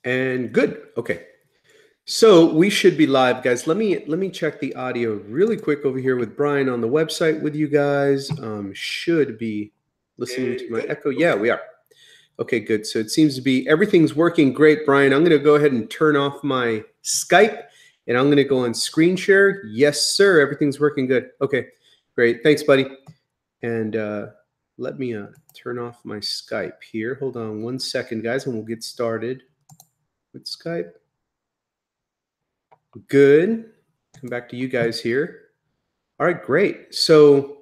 And good. Okay. So we should be live, guys. Let me check the audio really quick over here with Brian on the website with you guys. Should be listening to my echo. Yeah, we are. Okay, good. So it seems to be everything's working great, Brian. I'm going to go ahead and turn off my Skype and I'm going to go on screen share. Yes, sir. Everything's working good. Okay, great. Thanks, buddy. And let me turn off my Skype here. Hold on one second, guys, and we'll get started with Skype. Good. Come back to you guys here. All right, great. So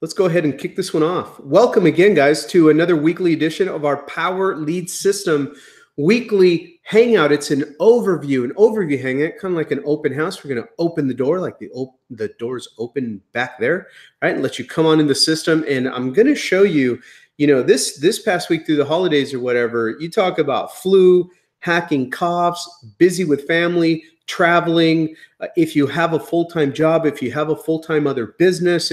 let's go ahead and kick this one off. Welcome again, guys, to another weekly edition of our Power Lead System weekly hangout. It's an overview hangout, kind of like an open house. We're going to open the door, like the door's open back there, right? And let you come on in the system. And I'm going to show you, this past week through the holidays or whatever, you talk about flu, hacking coughs, busy with family, traveling, if you have a full-time job, if you have a full-time other business,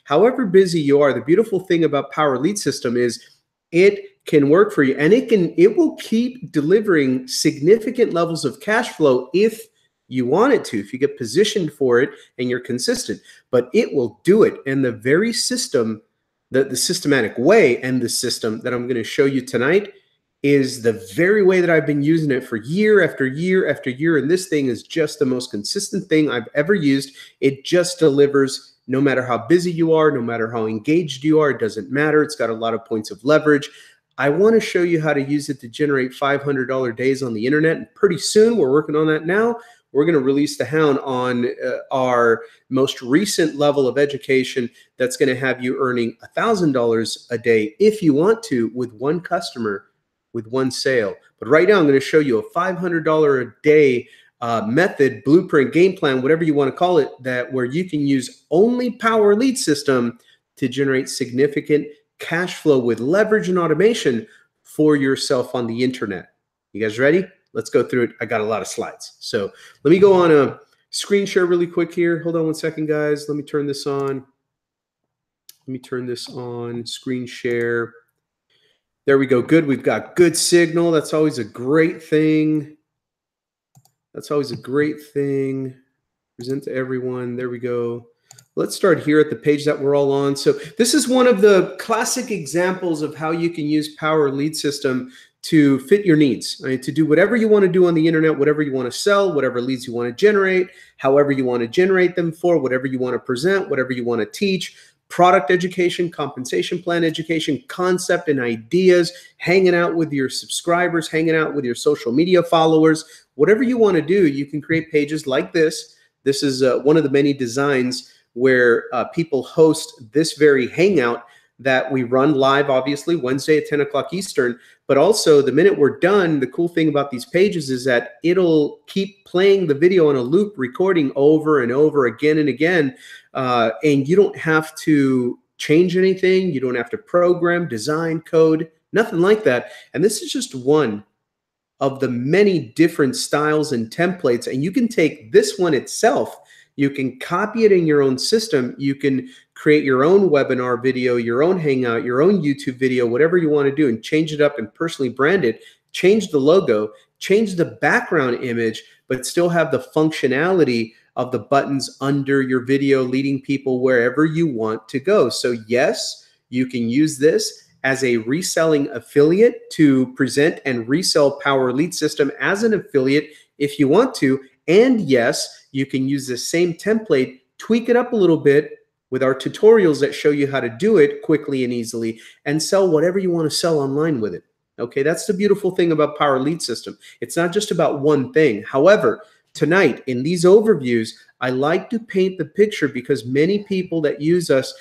however busy you are, the beautiful thing about Power Lead System is it can work for you, and it will keep delivering significant levels of cash flow if you want it to, if you get positioned for it and you're consistent. But it will do it, and the very system, the systematic way and the system that I'm going to show you tonight is the very way that I've been using it for year after year after year. And this thing is just the most consistent thing I've ever used. It just delivers no matter how busy you are, no matter how engaged you are, it doesn't matter. It's got a lot of points of leverage. I want to show you how to use it to generate $500 days on the internet. And pretty soon, we're working on that now. We're going to release the Hound on our most recent level of education that's going to have you earning $1,000 a day if you want to with one customer, with one sale. But right now, I'm going to show you a $500 a day method, blueprint, game plan, whatever you want to call it, where you can use only Power Lead System to generate significant cash flow with leverage and automation for yourself on the internet. You guys ready? Let's go through it. I got a lot of slides. So let me go on a screen share really quick here. Hold on one second, guys. Let me turn this on. Screen share. There we go. Good. We've got good signal. That's always a great thing. Present to everyone. There we go. Let's start here at the page that we're all on. So this is one of the classic examples of how you can use Power Lead System to fit your needs, right? To do whatever you want to do on the internet, whatever you want to sell, whatever leads you want to generate, however you want to generate them for, whatever you want to present, whatever you want to teach. Product education, compensation plan education, concept and ideas, hanging out with your subscribers, hanging out with your social media followers, whatever you want to do, you can create pages like this. This is one of the many designs where people host this very hangout that we run live, obviously, Wednesday at 10 o'clock Eastern. But also, the minute we're done, the cool thing about these pages is that it'll keep playing the video on a loop, recording over and over again and again. And you don't have to change anything. You don't have to program, design, code, nothing like that. And this is just one of the many different styles and templates. And you can take this one itself. You can copy it in your own system. You can create your own webinar video, your own Hangout, your own YouTube video, whatever you want to do, and change it up and personally brand it, change the logo, change the background image, but still have the functionality of the buttons under your video leading people wherever you want to go. So yes, you can use this as a reselling affiliate to present and resell Power Lead System as an affiliate if you want to. And yes, you can use the same template, tweak it up a little bit with our tutorials that show you how to do it quickly and easily, and sell whatever you want to sell online with it. Okay, that's the beautiful thing about Power Lead System. It's not just about one thing. However, tonight in these overviews, I like to paint the picture because many people that use us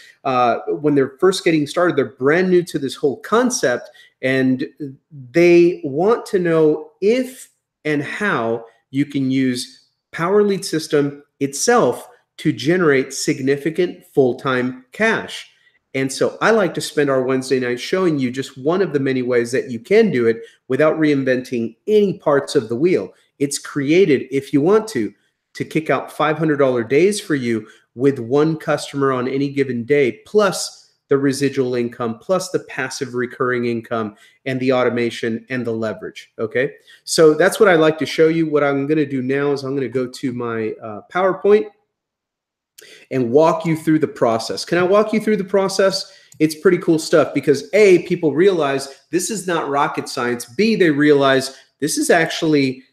when they're first getting started, they're brand new to this whole concept, and they want to know if and how you can use Power Lead System itself to generate significant full-time cash. And so I like to spend our Wednesday night showing you just one of the many ways that you can do it without reinventing any parts of the wheel. It's created, if you want to kick out $500 days for you with one customer on any given day, plus the residual income, plus the passive recurring income and the automation and the leverage. Okay. So that's what I like to show you. What I'm going to do now is I'm going to go to my PowerPoint and walk you through the process. Can I walk you through the process? It's pretty cool stuff because A, people realize this is not rocket science. B, they realize this is actually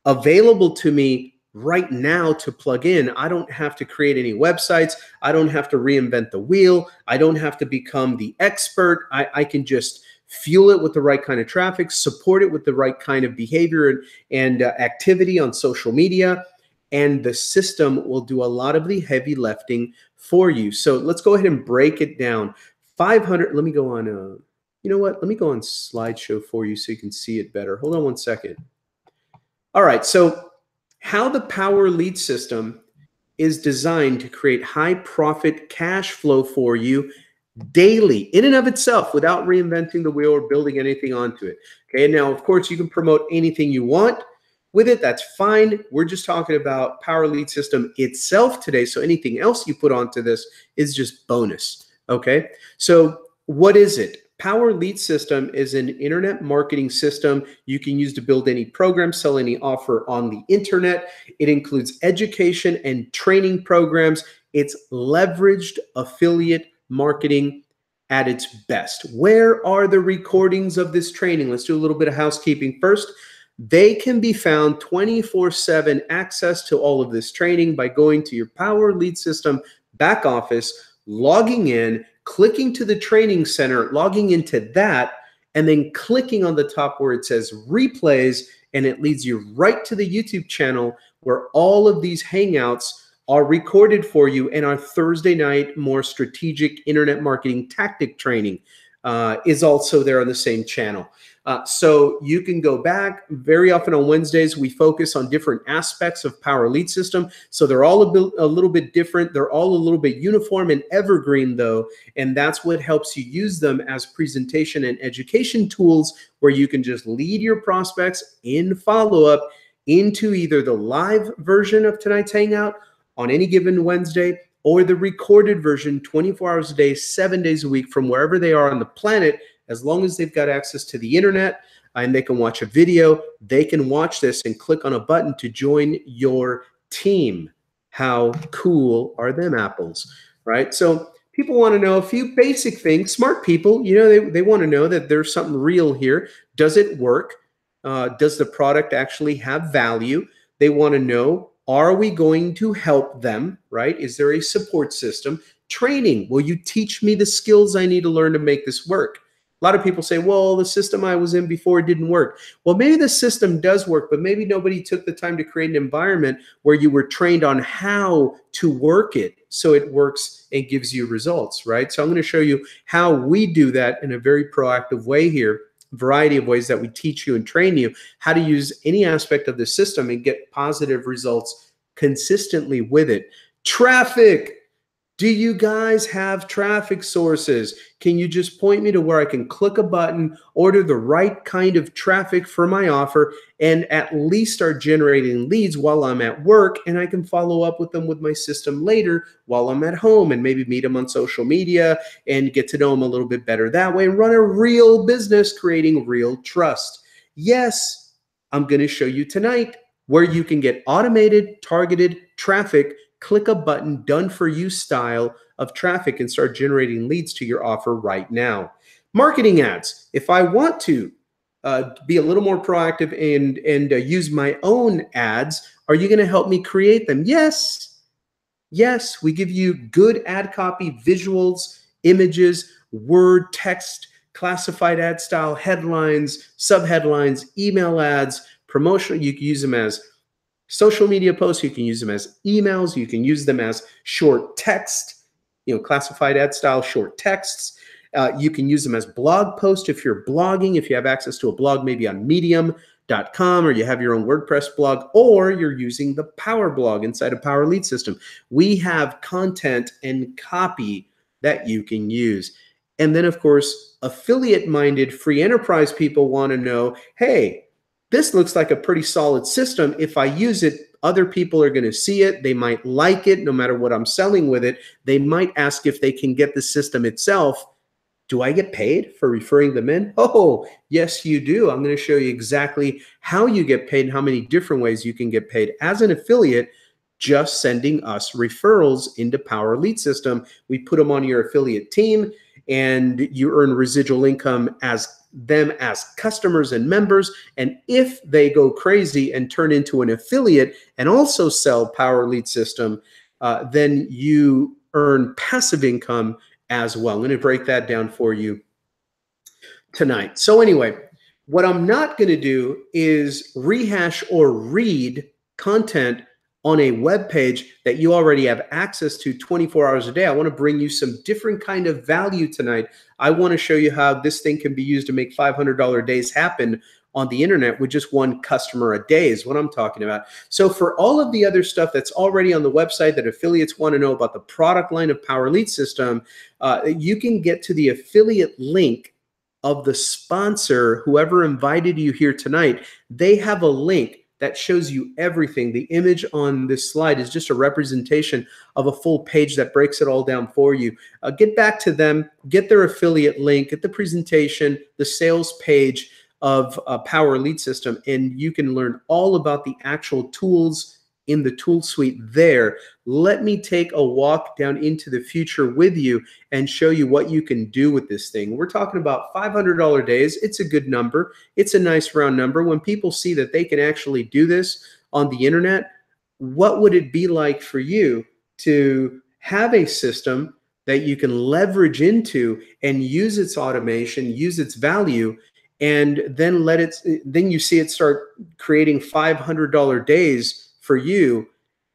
available to me right now to plug in. I don't have to create any websites. I don't have to reinvent the wheel. I don't have to become the expert. I can just fuel it with the right kind of traffic, support it with the right kind of behavior and activity on social media. And the system will do a lot of the heavy lifting for you. So let's go ahead and break it down. 500, let me go on, you know what? Let me go on slideshow for you so you can see it better. Hold on one second. All right, so how the Power Lead system is designed to create high profit cash flow for you daily in and of itself without reinventing the wheel or building anything onto it. Okay, now, of course, you can promote anything you want with it. That's fine. We're just talking about Power Lead system itself today. So anything else you put onto this is just bonus. Okay, so what is it? Power Lead system is an internet marketing system you can use to build any program, sell any offer on the internet. It includes education and training programs. It's leveraged affiliate marketing at its best. Where are the recordings of this training? Let's do a little bit of housekeeping first. They can be found 24/7 access to all of this training by going to your Power Lead system back office, logging in, clicking to the training center, logging into that, and then clicking on the top where it says replays, and it leads you right to the YouTube channel where all of these Hangouts are recorded for you, and our Thursday night more strategic internet marketing tactic training is also there on the same channel. So you can go back. Very often on Wednesdays, we focus on different aspects of Power Lead system. So they're all a little bit different. They're all a little bit uniform and evergreen though. And that's what helps you use them as presentation and education tools where you can just lead your prospects in follow-up into either the live version of tonight's Hangout on any given Wednesday or the recorded version 24 hours a day, 7 days a week from wherever they are on the planet. As long as they've got access to the internet and they can watch a video, they can watch this and click on a button to join your team. How cool are them apples, right? So people want to know a few basic things. Smart people, you know, they want to know that there's something real here. Does it work? Does the product actually have value? They want to know, are we going to help them, right? Is there a support system? Training, will you teach me the skills I need to learn to make this work? A lot of people say, well, the system I was in before didn't work. Well, maybe the system does work, but maybe nobody took the time to create an environment where you were trained on how to work it so it works and gives you results, right? So I'm going to show you how we do that in a very proactive way here, a variety of ways that we teach you and train you how to use any aspect of the system and get positive results consistently with it. Traffic. Do you guys have traffic sources? Can you just point me to where I can click a button, order the right kind of traffic for my offer, and at least start generating leads while I'm at work, and I can follow up with them with my system later while I'm at home and maybe meet them on social media and get to know them a little bit better that way and run a real business creating real trust? Yes, I'm going to show you tonight where you can get automated, targeted traffic, click a button, done for you style of traffic and start generating leads to your offer right now. Marketing ads. If I want to be a little more proactive and use my own ads, are you going to help me create them? Yes. Yes, we give you good ad copy, visuals, images, word, text, classified ad style, headlines, subheadlines, email ads, promotional. You can use them as social media posts, you can use them as emails, you can use them as short text, classified ad style short texts. You can use them as blog posts if you're blogging, if you have access to a blog maybe on medium.com or you have your own WordPress blog, or you're using the Power Blog inside a Power Lead system. We have content and copy that you can use. And then, of course, affiliate-minded free enterprise people want to know, hey, this looks like a pretty solid system. If I use it, other people are going to see it. They might like it no matter what I'm selling with it. They might ask if they can get the system itself. Do I get paid for referring them in? Oh, yes, you do. I'm going to show you exactly how you get paid and how many different ways you can get paid as an affiliate just sending us referrals into Power Lead System. We put them on your affiliate team and you earn residual income as them as customers and members. And if they go crazy and turn into an affiliate and also sell Power Lead System, then you earn passive income as well. I'm going to break that down for you tonight. So anyway, what I'm not going to do is rehash or read content on a web page that you already have access to 24 hours a day. I want to bring you some different kind of value tonight. I want to show you how this thing can be used to make $500 days happen on the internet with just one customer a day is what I'm talking about. So for all of the other stuff that's already on the website that affiliates want to know about the product line of Power Lead System, you can get to the affiliate link of the sponsor, whoever invited you here tonight. They have a link that shows you everything. The image on this slide is just a representation of a full page that breaks it all down for you. Get back to them, get their affiliate link, get the presentation, the sales page of Power Lead System, and you can learn all about the actual tools in the tool suite there. Let me take a walk down into the future with you and show you what you can do with this thing. We're talking about $500 days. It's a good number. It's a nice round number. When people see that they can actually do this on the internet, what would it be like for you to have a system that you can leverage into and use its automation, use its value, and then then you see it start creating $500 days for you,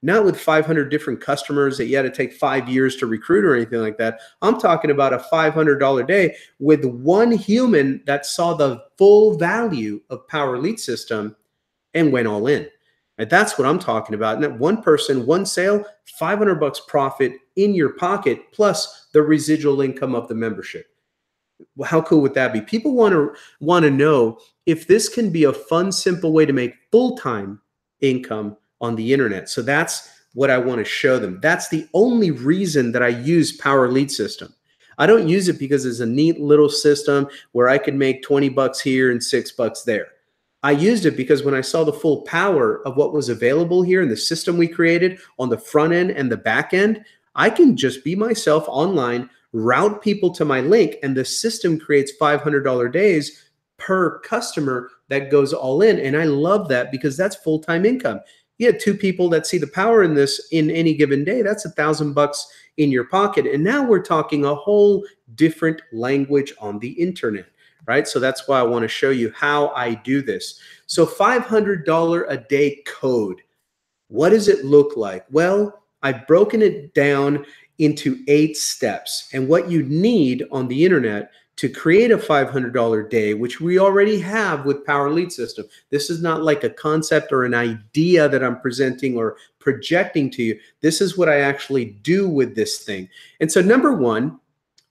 not with 500 different customers that you had to take 5 years to recruit or anything like that. I'm talking about a $500 day with one human that saw the full value of Power Lead System and went all in. And that's what I'm talking about. And that one person, one sale, $500 profit in your pocket, plus the residual income of the membership. Well, how cool would that be? People want to know if this can be a fun, simple way to make full-time income on the internet. So that's what I want to show them. That's the only reason that I use Power Lead System. I don't use it because it's a neat little system where I could make 20 bucks here and $6 there. I used it because when I saw the full power of what was available here in the system we created on the front end and the back end, I can just be myself online, route people to my link, and the system creates $500 days per customer that goes all in. And I love that because that's full-time income. You had 2 people that see the power in this in any given day. That's $1,000 in your pocket. And now we're talking a whole different language on the internet, right? So that's why I want to show you how I do this. So $500 a day code. What does it look like? Well, I've broken it down into 8 steps. And what you need on the internet to create a $500 day, which we already have with Power Lead System. This is not like a concept or an idea that I'm presenting or projecting to you. This is what I actually do with this thing. And so number 1,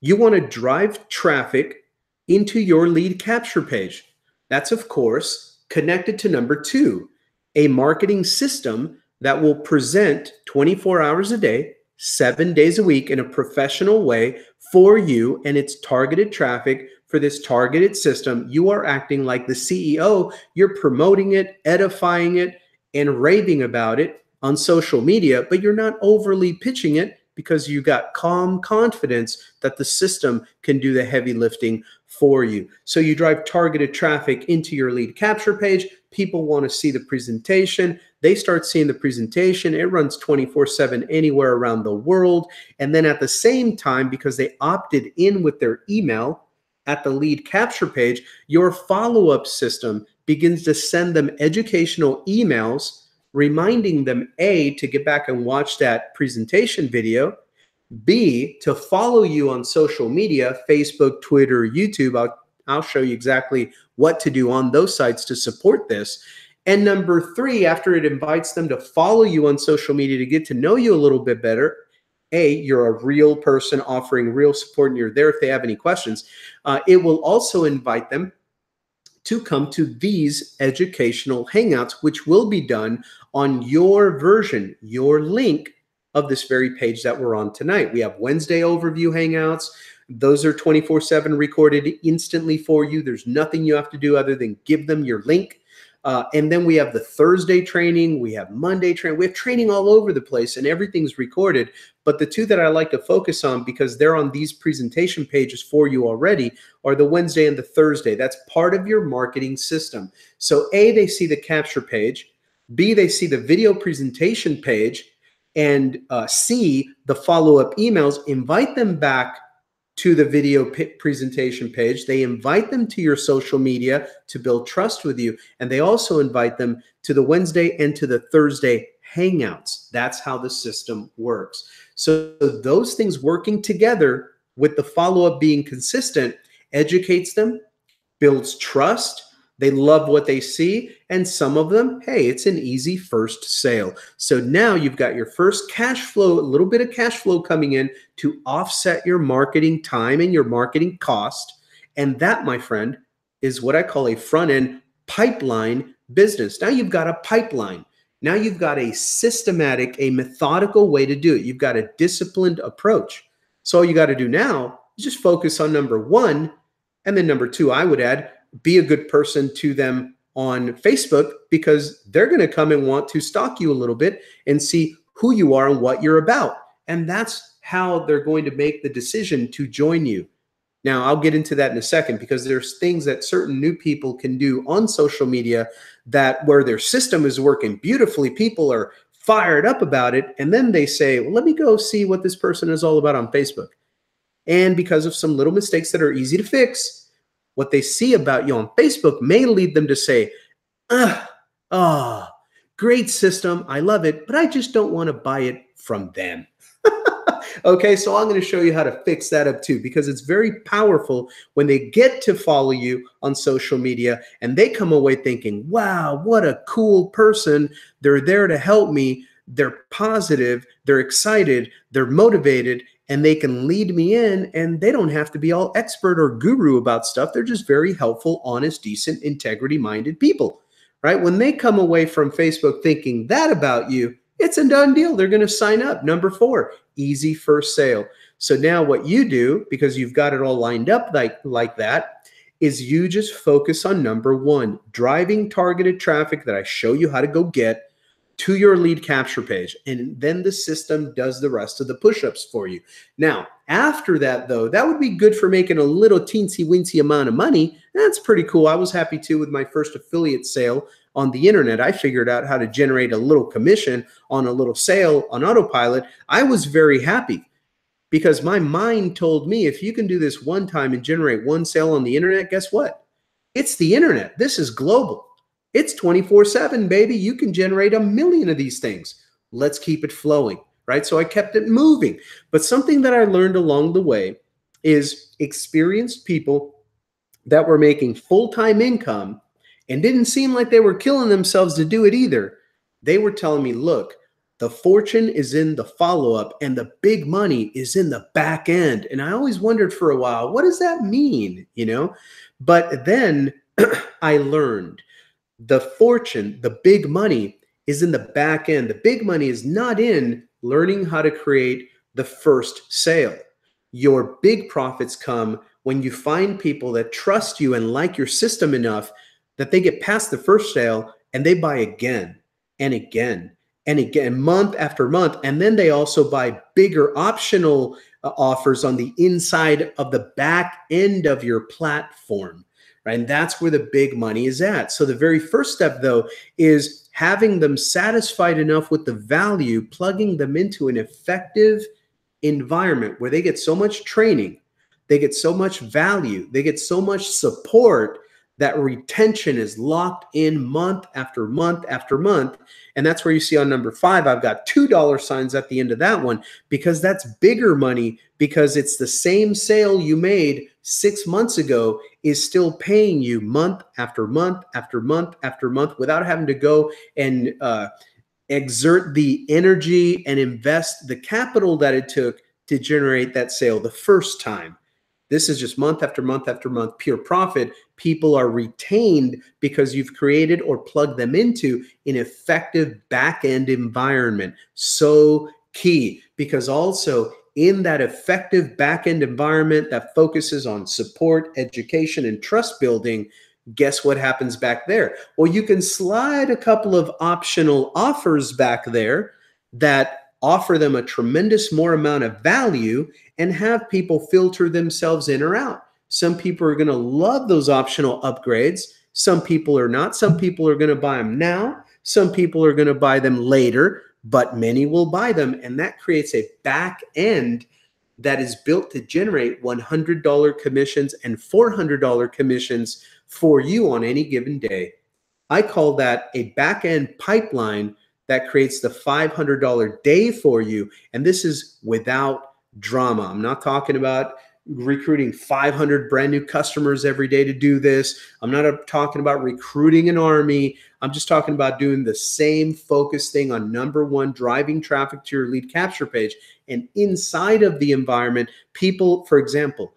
you want to drive traffic into your lead capture page. That's, of course, connected to number 2, a marketing system that will present 24 hours a day, 7 days a week in a professional way for you, and it's targeted traffic for this targeted system. You are acting like the CEO. You're promoting it, edifying it, and raving about it on social media, but you're not overly pitching it because you got calm confidence that the system can do the heavy lifting for you. So you drive targeted traffic into your lead capture page. People want to see the presentation. They start seeing the presentation. It runs 24/7 anywhere around the world. And then at the same time, because they opted in with their email at the lead capture page, your follow-up system begins to send them educational emails reminding them, A, to get back and watch that presentation video, B, to follow you on social media, Facebook, Twitter, YouTube. I'll show you exactly what to do on those sites to support this. And number 3, after it invites them to follow you on social media to get to know you a little bit better, A, you're a real person offering real support and you're there if they have any questions. It will also invite them to come to these educational hangouts, which will be done on your version, your link of this very page that we're on tonight. We have Wednesday overview hangouts. Those are 24/7 recorded instantly for you. There's nothing you have to do other than give them your link. And then we have the Thursday training. We have Monday training. We have training all over the place and everything's recorded. But the two that I like to focus on, because they're on these presentation pages for you already, are the Wednesday and the Thursday. That's part of your marketing system. So A, they see the capture page. B, they see the video presentation page. And C, the follow-up emails. Invite them back to the video presentation page. They invite them to your social media to build trust with you. And they also invite them to the Wednesday and to the Thursday hangouts. That's how the system works. So those things working together with the follow-up being consistent educates them, builds trust. They love what they see. And some of them, hey, it's an easy first sale. So now you've got your first cash flow, a little bit of cash flow coming in to offset your marketing time and your marketing cost. And that, my friend, is what I call a front-end pipeline business. Now you've got a pipeline. Now you've got a systematic, a methodical way to do it. You've got a disciplined approach. So all you got to do now is just focus on number one. And then number two, I would add, be a good person to them on Facebook, because they're going to come and want to stalk you a little bit and see who you are and what you're about. And that's how they're going to make the decision to join you. Now, I'll get into that in a second, because there's things that certain new people can do on social media that where their system is working beautifully, people are fired up about it. And then they say, well, let me go see what this person is all about on Facebook. And because of some little mistakes that are easy to fix, what they see about you on Facebook may lead them to say, great system, I love it, but I just don't want to buy it from them. Okay, so I'm going to show you how to fix that up too, because it's very powerful when they get to follow you on social media and they come away thinking, wow, what a cool person. They're there to help me. They're positive, they're excited, they're motivated, and they can lead me in, and they don't have to be all expert or guru about stuff. They're just very helpful, honest, decent, integrity-minded people, right? When they come away from Facebook thinking that about you, it's a done deal. They're going to sign up. Number four, easy first sale. So now what you do, because you've got it all lined up like that, is you just focus on number one, driving targeted traffic that I show you how to go get to your lead capture page. And then the system does the rest of the push-ups for you. Now, after that, though, that would be good for making a little teensy-weensy amount of money. That's pretty cool. I was happy too with my first affiliate sale on the internet. I figured out how to generate a little commission on a little sale on autopilot. I was very happy, because my mind told me, if you can do this one time and generate one sale on the internet, guess what? It's the internet. This is global. It's 24/7, baby. You can generate 1 million of these things. Let's keep it flowing, right? So I kept it moving. But something that I learned along the way is experienced people that were making full-time income and didn't seem like they were killing themselves to do it either. They were telling me, look, the fortune is in the follow-up and the big money is in the back end. And I always wondered for a while, what does that mean? But then I learned the fortune, the big money is in the back end. The big money is not in learning how to create the first sale. Your big profits come when you find people that trust you and like your system enough that they get past the first sale and they buy again and again and again, month after month. And then they also buy bigger optional offers on the inside of the back end of your platform. Right? And that's where the big money is at. So the very first step, though, is having them satisfied enough with the value, plugging them into an effective environment where they get so much training, they get so much value, they get so much support that retention is locked in month after month after month. And that's where you see on number 5, I've got $2 signs at the end of that one, because that's bigger money, because it's the same sale you made 6 months ago is still paying you month after month after month after month without having to go and exert the energy and invest the capital that it took to generate that sale the first time. This is just month after month after month, pure profit. People are retained because you've created or plugged them into an effective back-end environment. So key, because also in that effective back-end environment that focuses on support, education, and trust building, guess what happens back there? Well, you can slide a couple of optional offers back there that offer them a tremendous more amount of value and have people filter themselves in or out. Some people are going to love those optional upgrades. Some people are not. Some people are going to buy them now. Some people are going to buy them later, but many will buy them. And that creates a back end that is built to generate $100 commissions and $400 commissions for you on any given day. I call that a back end pipeline that creates the $500 day for you. And this is without drama. I'm not talking about recruiting 500 brand new customers every day to do this. I'm not talking about recruiting an army. I'm just talking about doing the same focus thing on number one, driving traffic to your lead capture page. And inside of the environment, people, for example,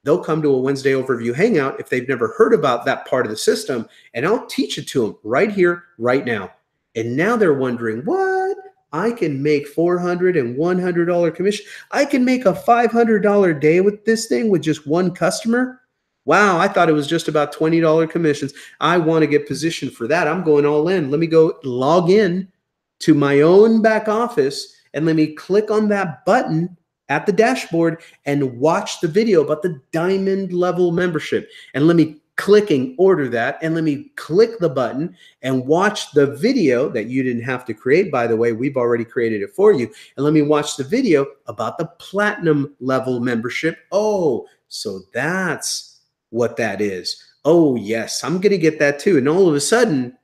they'll come to a Wednesday overview hangout if they've never heard about that part of the system, and I'll teach it to them right here, right now. And now they're wondering, what? I can make $400 and $100 commission. I can make a $500 day with this thing with just one customer. Wow, I thought it was just about $20 commissions. I want to get positioned for that. I'm going all in. Let me go log in to my own back office and let me click on that button at the dashboard and watch the video about the diamond level membership. And let me click and order that. And let me click the button and watch the video that you didn't have to create. By the way, we've already created it for you. And let me watch the video about the platinum level membership. Oh, so that's what that is. Oh, yes, I'm going to get that too. And all of a sudden,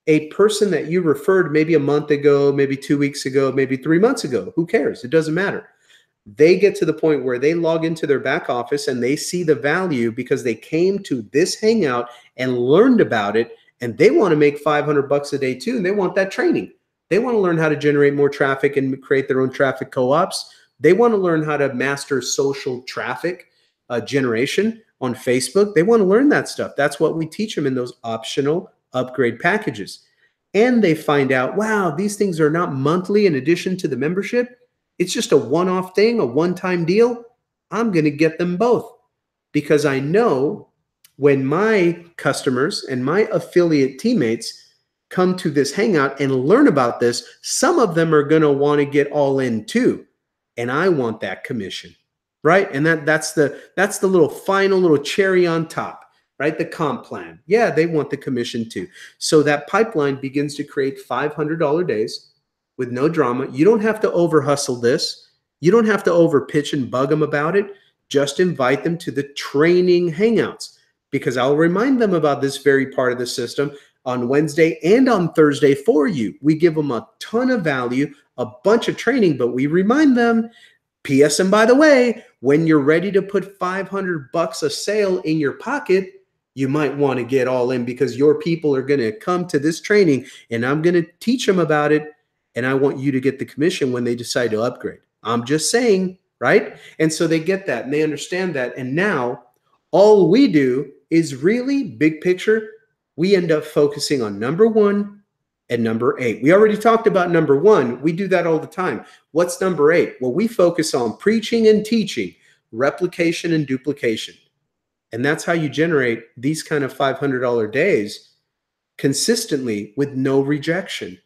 a person that you referred maybe a month ago, maybe 2 weeks ago, maybe 3 months ago, who cares? It doesn't matter. They get to the point where they log into their back office and they see the value because they came to this hangout and learned about it, and they want to make $500 a day too. And they want that training. They want to learn how to generate more traffic and create their own traffic co-ops. They want to learn how to master social traffic generation on Facebook. They want to learn that stuff. That's what we teach them in those optional upgrade packages. And they find out, wow, these things are not monthly in addition to the membership. It's just a one-off thing, a one-time deal. I'm going to get them both because I know when my customers and my affiliate teammates come to this hangout and learn about this, some of them are going to want to get all in too. And I want that commission, right? And that's the little final little cherry on top, right? The comp plan. Yeah, they want the commission too. So that pipeline begins to create $500 days with no drama. You don't have to over hustle this. You don't have to over pitch and bug them about it. Just invite them to the training hangouts because I'll remind them about this very part of the system on Wednesday and on Thursday for you. We give them a ton of value, a bunch of training, but we remind them, P.S. and by the way, when you're ready to put $500 a sale in your pocket, you might want to get all in because your people are going to come to this training and I'm going to teach them about it. And I want you to get the commission when they decide to upgrade. I'm just saying, right? And so they get that and they understand that. And now all we do is really big picture. We end up focusing on number 1 and number 8. We already talked about number 1. We do that all the time. What's number 8? Well, we focus on preaching and teaching, replication and duplication. And that's how you generate these kind of $500 days consistently with no rejection.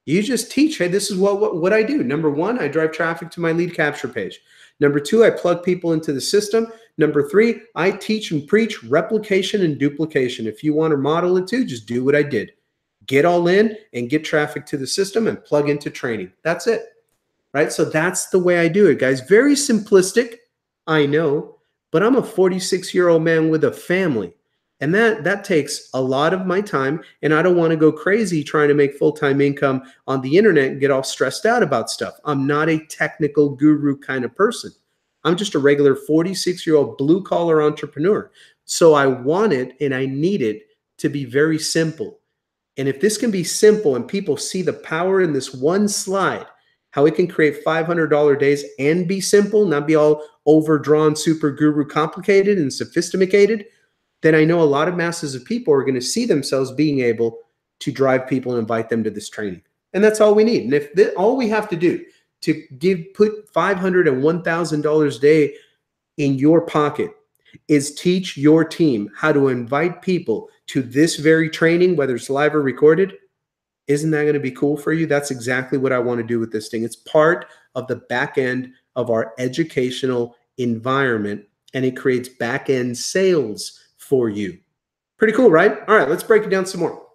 You just teach, hey, this is what I do. Number 1, I drive traffic to my lead capture page. Number 2, I plug people into the system. Number 3, I teach and preach replication and duplication. If you want to model it too, just do what I did. Get all in and get traffic to the system and plug into training. That's it, right? So that's the way I do it, guys. Very simplistic, I know, but I'm a 46-year-old man with a family. And that takes a lot of my time, and I don't want to go crazy trying to make full-time income on the internet and get all stressed out about stuff. I'm not a technical guru kind of person. I'm just a regular 46-year-old blue-collar entrepreneur. So I want it and I need it to be very simple. And if this can be simple and people see the power in this one slide, how it can create $500 days and be simple, not be all overdrawn, super guru complicated and sophisticated, then I know a lot of masses of people are going to see themselves being able to drive people and invite them to this training. And that's all we need. And if all we have to do to put $500 and $1,000 a day in your pocket is teach your team how to invite people to this very training, whether it's live or recorded, isn't that going to be cool for you? That's exactly what I want to do with this thing. It's part of the back end of our educational environment, and it creates back end sales for you. Pretty cool, right? All right, let's break it down some more.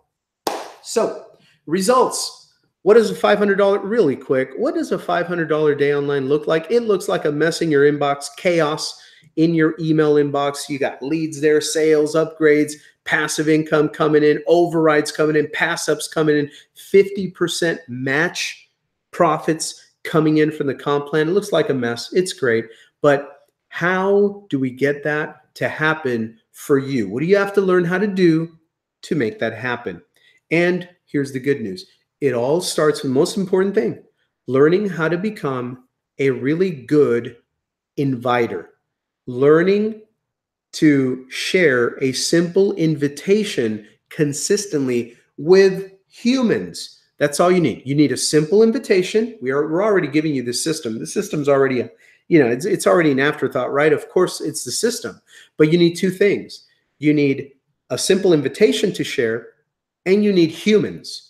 So, results. What does a $500, really quick, what does a $500 day online look like? It looks like a mess in your inbox, chaos in your email inbox. You got leads there, sales, upgrades, passive income coming in, overrides coming in, pass-ups coming in, 50% match profits coming in from the comp plan. It looks like a mess. It's great. But how do we get that to happen for you? What do you have to learn how to do to make that happen? And here's the good news. It all starts with the most important thing, learning how to become a really good inviter, learning to share a simple invitation consistently with humans. That's all you need. You need a simple invitation. We're already giving you the system. The system's already, it's already an afterthought, right? Of course, it's the system. But you need two things. You need a simple invitation to share, and you need humans.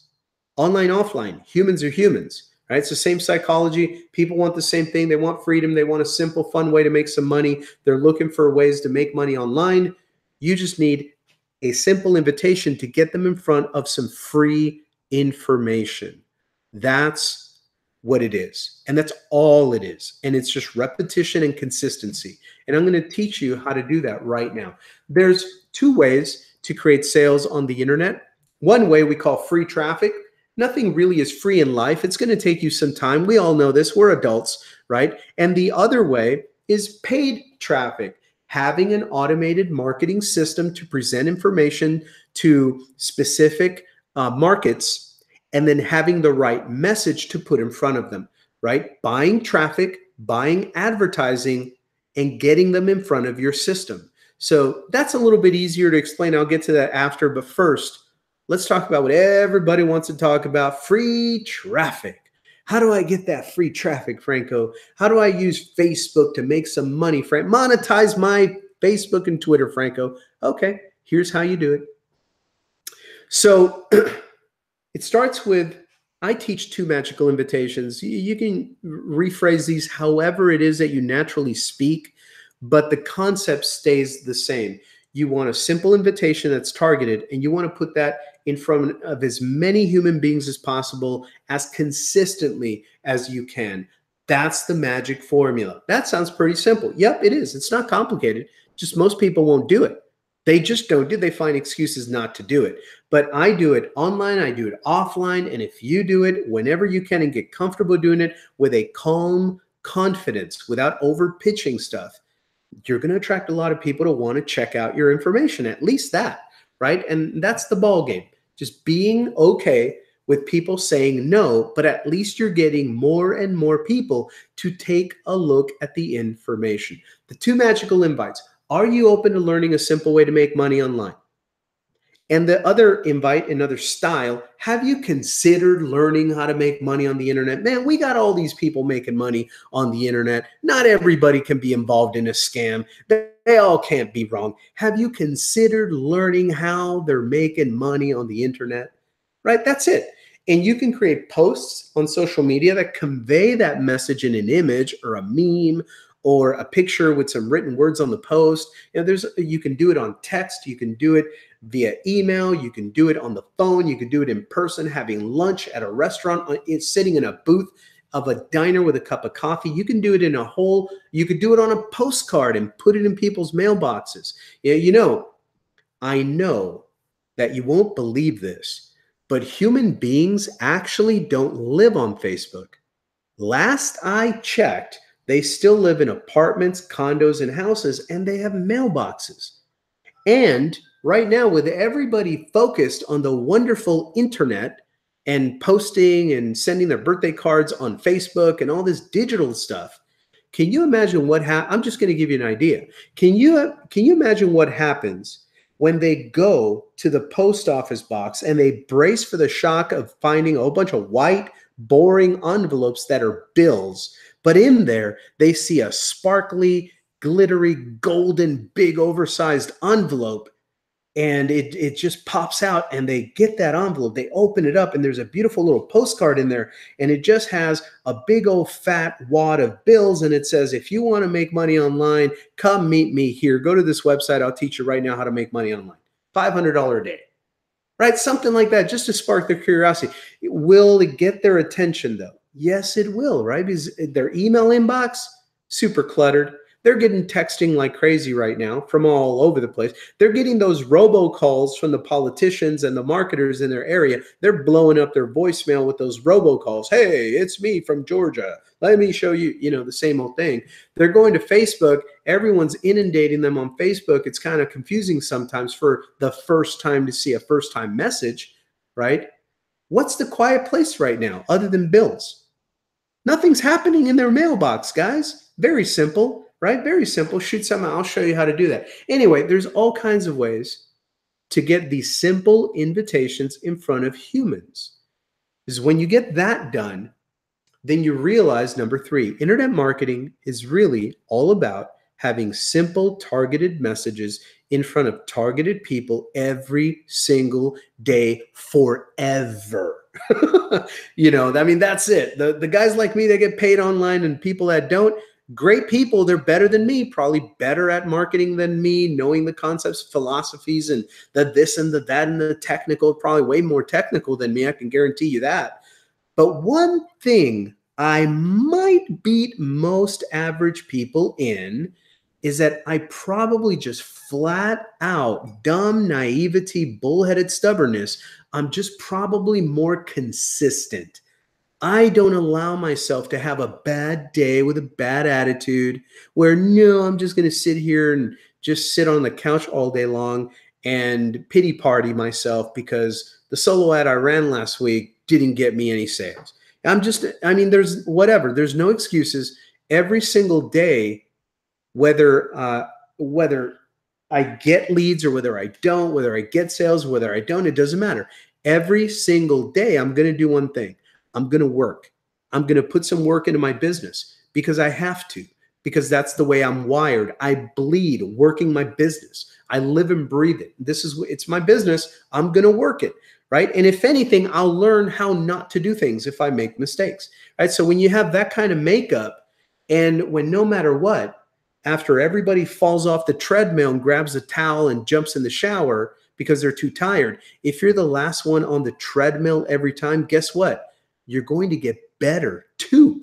Online, offline. Humans are humans. Right? It's the same psychology. People want the same thing. They want freedom. They want a simple, fun way to make some money. They're looking for ways to make money online. You just need a simple invitation to get them in front of some free information. That's what it is. And that's all it is. And it's just repetition and consistency. And I'm going to teach you how to do that right now. There's two ways to create sales on the internet. One way we call free traffic. Nothing really is free in life. It's going to take you some time. We all know this. We're adults, right? And the other way is paid traffic, having an automated marketing system to present information to specific markets, and then having the right message to put in front of them, right? Buying traffic, buying advertising, and getting them in front of your system. So that's a little bit easier to explain. I'll get to that after, but first, let's talk about what everybody wants to talk about, free traffic. How do I get that free traffic, Franco? How do I use Facebook to make some money, Frank? Monetize my Facebook and Twitter, Franco. Okay, here's how you do it. So it starts with, I teach two magical invitations. You can rephrase these however it is that you naturally speak, but the concept stays the same. You want a simple invitation that's targeted, and you want to put that in front of as many human beings as possible, as consistently as you can. That's the magic formula. That sounds pretty simple. Yep, it is. It's not complicated. Just most people won't do it. They just don't do it. They find excuses not to do it. But I do it online. I do it offline. And if you do it whenever you can and get comfortable doing it with a calm confidence without over pitching stuff, you're going to attract a lot of people to want to check out your information, at least that, right? And that's the ball game. Just being okay with people saying no, but at least you're getting more and more people to take a look at the information. The two magical invites. Are you open to learning a simple way to make money online? And the other invite, another style, have you considered learning how to make money on the internet? Man, we got all these people making money on the internet. Not everybody can be involved in a scam. They all can't be wrong. Have you considered learning how they're making money on the internet? Right? That's it. And you can create posts on social media that convey that message in an image or a meme or a picture with some written words on the post. You can do it on text. You can do it via email. You can do it on the phone. You can do it in person, having lunch at a restaurant, sitting in a booth of a diner with a cup of coffee. You can do it you could do it on a postcard and put it in people's mailboxes. I know that you won't believe this, but human beings actually don't live on Facebook. Last I checked, they still live in apartments, condos, and houses, and they have mailboxes. And right now, with everybody focused on the wonderful internet, and posting and sending their birthday cards on Facebook and all this digital stuff. Can you imagine what I'm just going to give you an idea. Can you imagine what happens when they go to the post office box and they brace for the shock of finding a whole bunch of white, boring envelopes that are bills, but in there they see a sparkly, glittery, golden, big, oversized envelope, and it just pops out, and they get that envelope, they open it up, and there's a beautiful little postcard in there, and it just has a big old fat wad of bills, and it says, if you want to make money online, come meet me here. Go to this website. I'll teach you right now how to make money online. $500 a day, right? Something like that, just to spark their curiosity. Will it get their attention, though? Yes, it will, right? Because their email inbox, super cluttered. They're getting texting like crazy right now from all over the place. They're getting those robocalls from the politicians and the marketers in their area. They're blowing up their voicemail with those robocalls. Hey, it's me from Georgia. Let me show you, the same old thing. They're going to Facebook. Everyone's inundating them on Facebook. It's kind of confusing sometimes for the first time to see a first-time message, right? What's the quiet place right now other than bills? Nothing's happening in their mailbox, guys. Very simple. Right? Very simple. Shoot something. I'll show you how to do that. Anyway, there's all kinds of ways to get these simple invitations in front of humans. Because when you get that done, then you realize, number 3, internet marketing is really all about having simple targeted messages in front of targeted people every single day forever. That's it. The guys like me that get paid online and people that don't, great people, they're better than me, probably better at marketing than me, knowing the concepts, philosophies, and the this and the that and the technical, probably way more technical than me. I can guarantee you that. But one thing I might beat most average people in is that I probably just flat out dumb naivety, bullheaded stubbornness. I'm just probably more consistent. I don't allow myself to have a bad day with a bad attitude where, no, I'm just going to sit here and just sit on the couch all day long and pity party myself because the solo ad I ran last week didn't get me any sales. There's no excuses. Every single day, whether I get leads or whether I don't, whether I get sales, whether I don't, it doesn't matter. Every single day, I'm going to do one thing. I'm going to work. I'm going to put some work into my business because I have to, because that's the way I'm wired. I bleed working my business. I live and breathe it. It's my business. I'm going to work it, right? And if anything, I'll learn how not to do things if I make mistakes, right? So when you have that kind of makeup, and when no matter what, after everybody falls off the treadmill and grabs a towel and jumps in the shower because they're too tired, if you're the last one on the treadmill every time, guess what? You're going to get better too,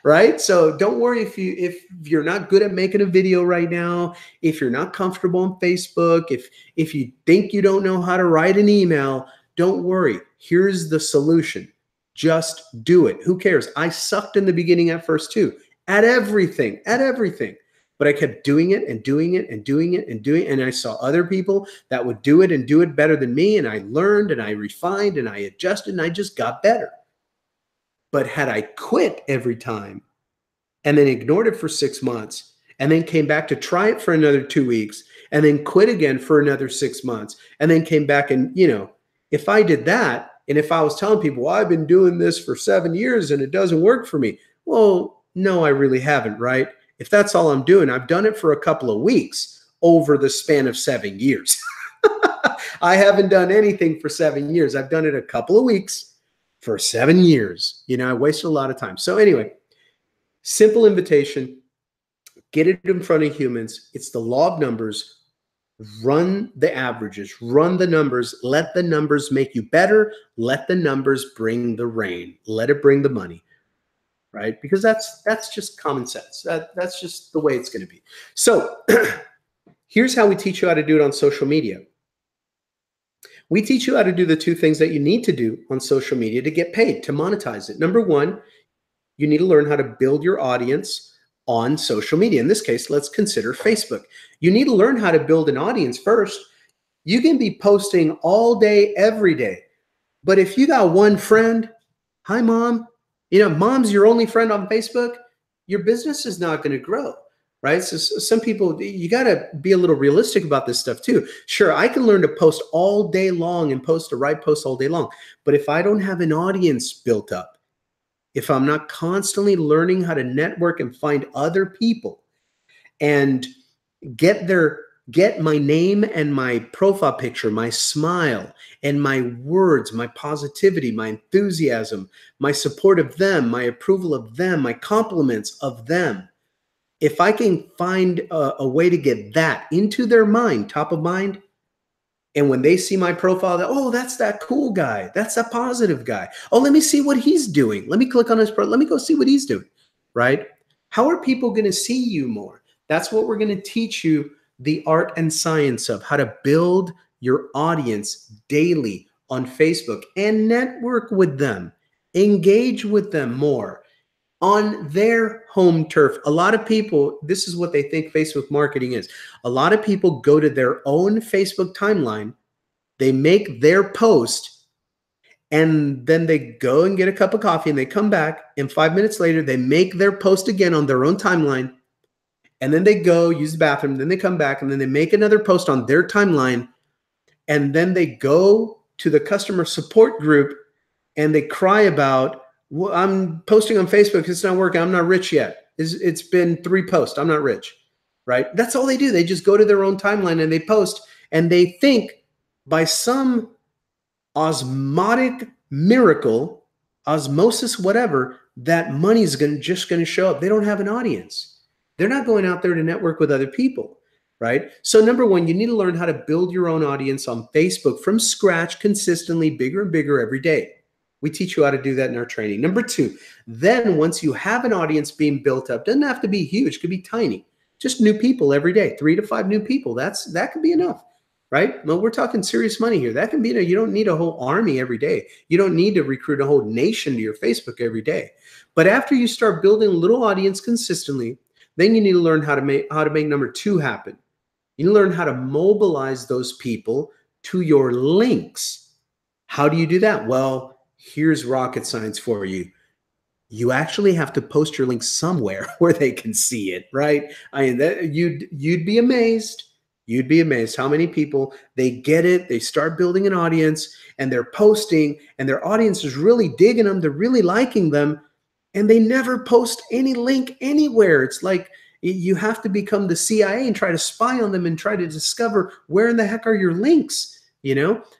right? So don't worry if you're not good at making a video right now, if you're not comfortable on Facebook, if you think you don't know how to write an email, don't worry. Here's the solution. Just do it. Who cares? I sucked in the beginning at first too, at everything. But I kept doing it and doing it and doing it and doing it. And I saw other people that would do it and do it better than me. And I learned and I refined and I adjusted and I just got better. But had I quit every time and then ignored it for 6 months and then came back to try it for another 2 weeks and then quit again for another 6 months and then came back and, if I did that and if I was telling people, well, I've been doing this for 7 years and it doesn't work for me. Well, no, I really haven't, right? If that's all I'm doing, I've done it for a couple of weeks over the span of 7 years. I haven't done anything for 7 years. I've done it a couple of weeks for 7 years. I wasted a lot of time. So anyway, simple invitation, get it in front of humans. It's the law of numbers. Run the averages, run the numbers, let the numbers make you better. Let the numbers bring the rain. Let it bring the money, right? Because that's just common sense. That's just the way it's going to be. So here's how we teach you how to do it on social media. We teach you how to do the 2 things that you need to do on social media to get paid, to monetize it. Number 1, you need to learn how to build your audience on social media. In this case, let's consider Facebook. You need to learn how to build an audience first. You can be posting all day, every day, But if you got one friend, hi, mom, mom's your only friend on Facebook, your business is not going to grow. Right. So some people, you got to be a little realistic about this stuff too. Sure, I can learn to post all day long and post the right post all day long. But if I don't have an audience built up, if I'm not constantly learning how to network and find other people and get my name and my profile picture, my smile and my words, my positivity, my enthusiasm, my support of them, my approval of them, my compliments of them. If I can find a way to get that into their mind, top of mind, and when they see my profile, oh, that's that cool guy. That's a positive guy. Oh, let me see what he's doing. Let me click on his profile. Let me go see what he's doing, right? How are people going to see you more? That's what we're going to teach you the art and science of, how to build your audience daily on Facebook and network with them, engage with them more on their home turf. A lot of people, this is what they think Facebook marketing is. A lot of people go to their own Facebook timeline, they make their post, and then they go and get a cup of coffee and they come back, and 5 minutes later, they make their post again on their own timeline. And then they go use the bathroom, then they come back, and then they make another post on their timeline. And then they go to the customer support group and they cry about, well, I'm posting on Facebook, it's not working, I'm not rich yet. It's been 3 posts, I'm not rich, right? That's all they do. They just go to their own timeline and they post, and they think by some osmotic miracle, osmosis, whatever, that money's just going to show up. They don't have an audience. They're not going out there to network with other people, right? So number one, you need to learn how to build your own audience on Facebook from scratch, consistently, bigger and bigger every day. We teach you how to do that in our training. Number two, then once you have an audience being built up, doesn't have to be huge, could be tiny, just new people every day, 3 to 5 new people. That could be enough, right? Well, we're talking serious money here. That can be, you don't need a whole army every day. You don't need to recruit a whole nation to your Facebook every day. But after you start building a little audience consistently, then you need to learn how to make number 2 happen. You learn how to mobilize those people to your links. How do you do that? Well, here's rocket science for you. You actually have to post your link somewhere where they can see it, right? I mean, you'd be amazed. You'd be amazed how many people, they get it, they start building an audience, and they're posting, and their audience is really digging them, they're really liking them, and they never post any link anywhere. It's like you have to become the CIA and try to spy on them and try to discover where in the heck are your links,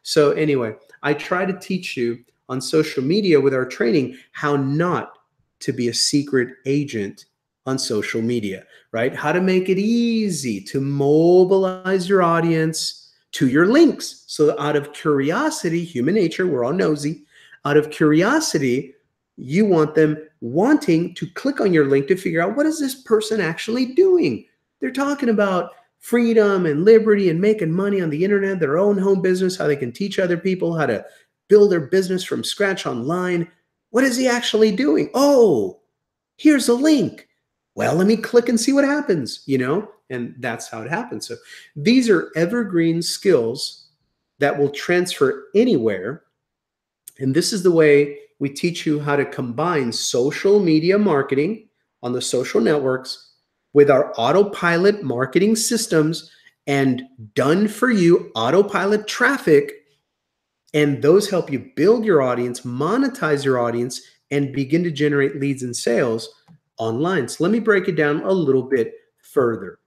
So anyway, I try to teach you on social media with our training how not to be a secret agent on social media, right? How to make it easy to mobilize your audience to your links. So out of curiosity, human nature, we're all nosy. Out of curiosity, you want them wanting to click on your link to figure out, what is this person actually doing? They're talking about freedom and liberty and making money on the internet, their own home business, how they can teach other people how to build their business from scratch online. What is he actually doing? Oh, here's a link. Well, let me click and see what happens, and that's how it happens. So these are evergreen skills that will transfer anywhere. And this is the way we teach you how to combine social media marketing on the social networks with our autopilot marketing systems and done for you autopilot traffic. And those help you build your audience, monetize your audience, and begin to generate leads and sales online. So let me break it down a little bit further.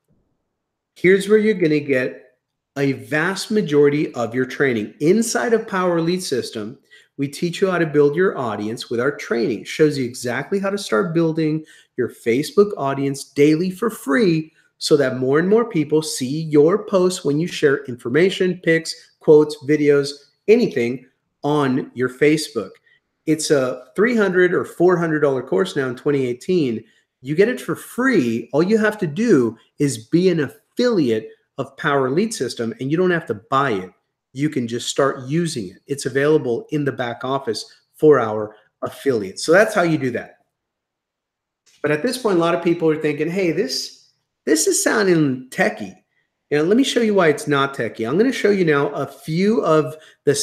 Here's where you're going to get a vast majority of your training. Inside of Power Lead System, we teach you how to build your audience with our training. It shows you exactly how to start building your Facebook audience daily for free so that more and more people see your posts when you share information, pics, quotes, videos, anything on your Facebook. It's a $300 or $400 course now in 2018. You get it for free. All you have to do is be an affiliate of Power Lead System, and you don't have to buy it. You can just start using it. It's available in the back office for our affiliates. So that's how you do that. But at this point, a lot of people are thinking, hey, this is sounding techie. And let me show you why it's not techy. I'm going to show you now a few of the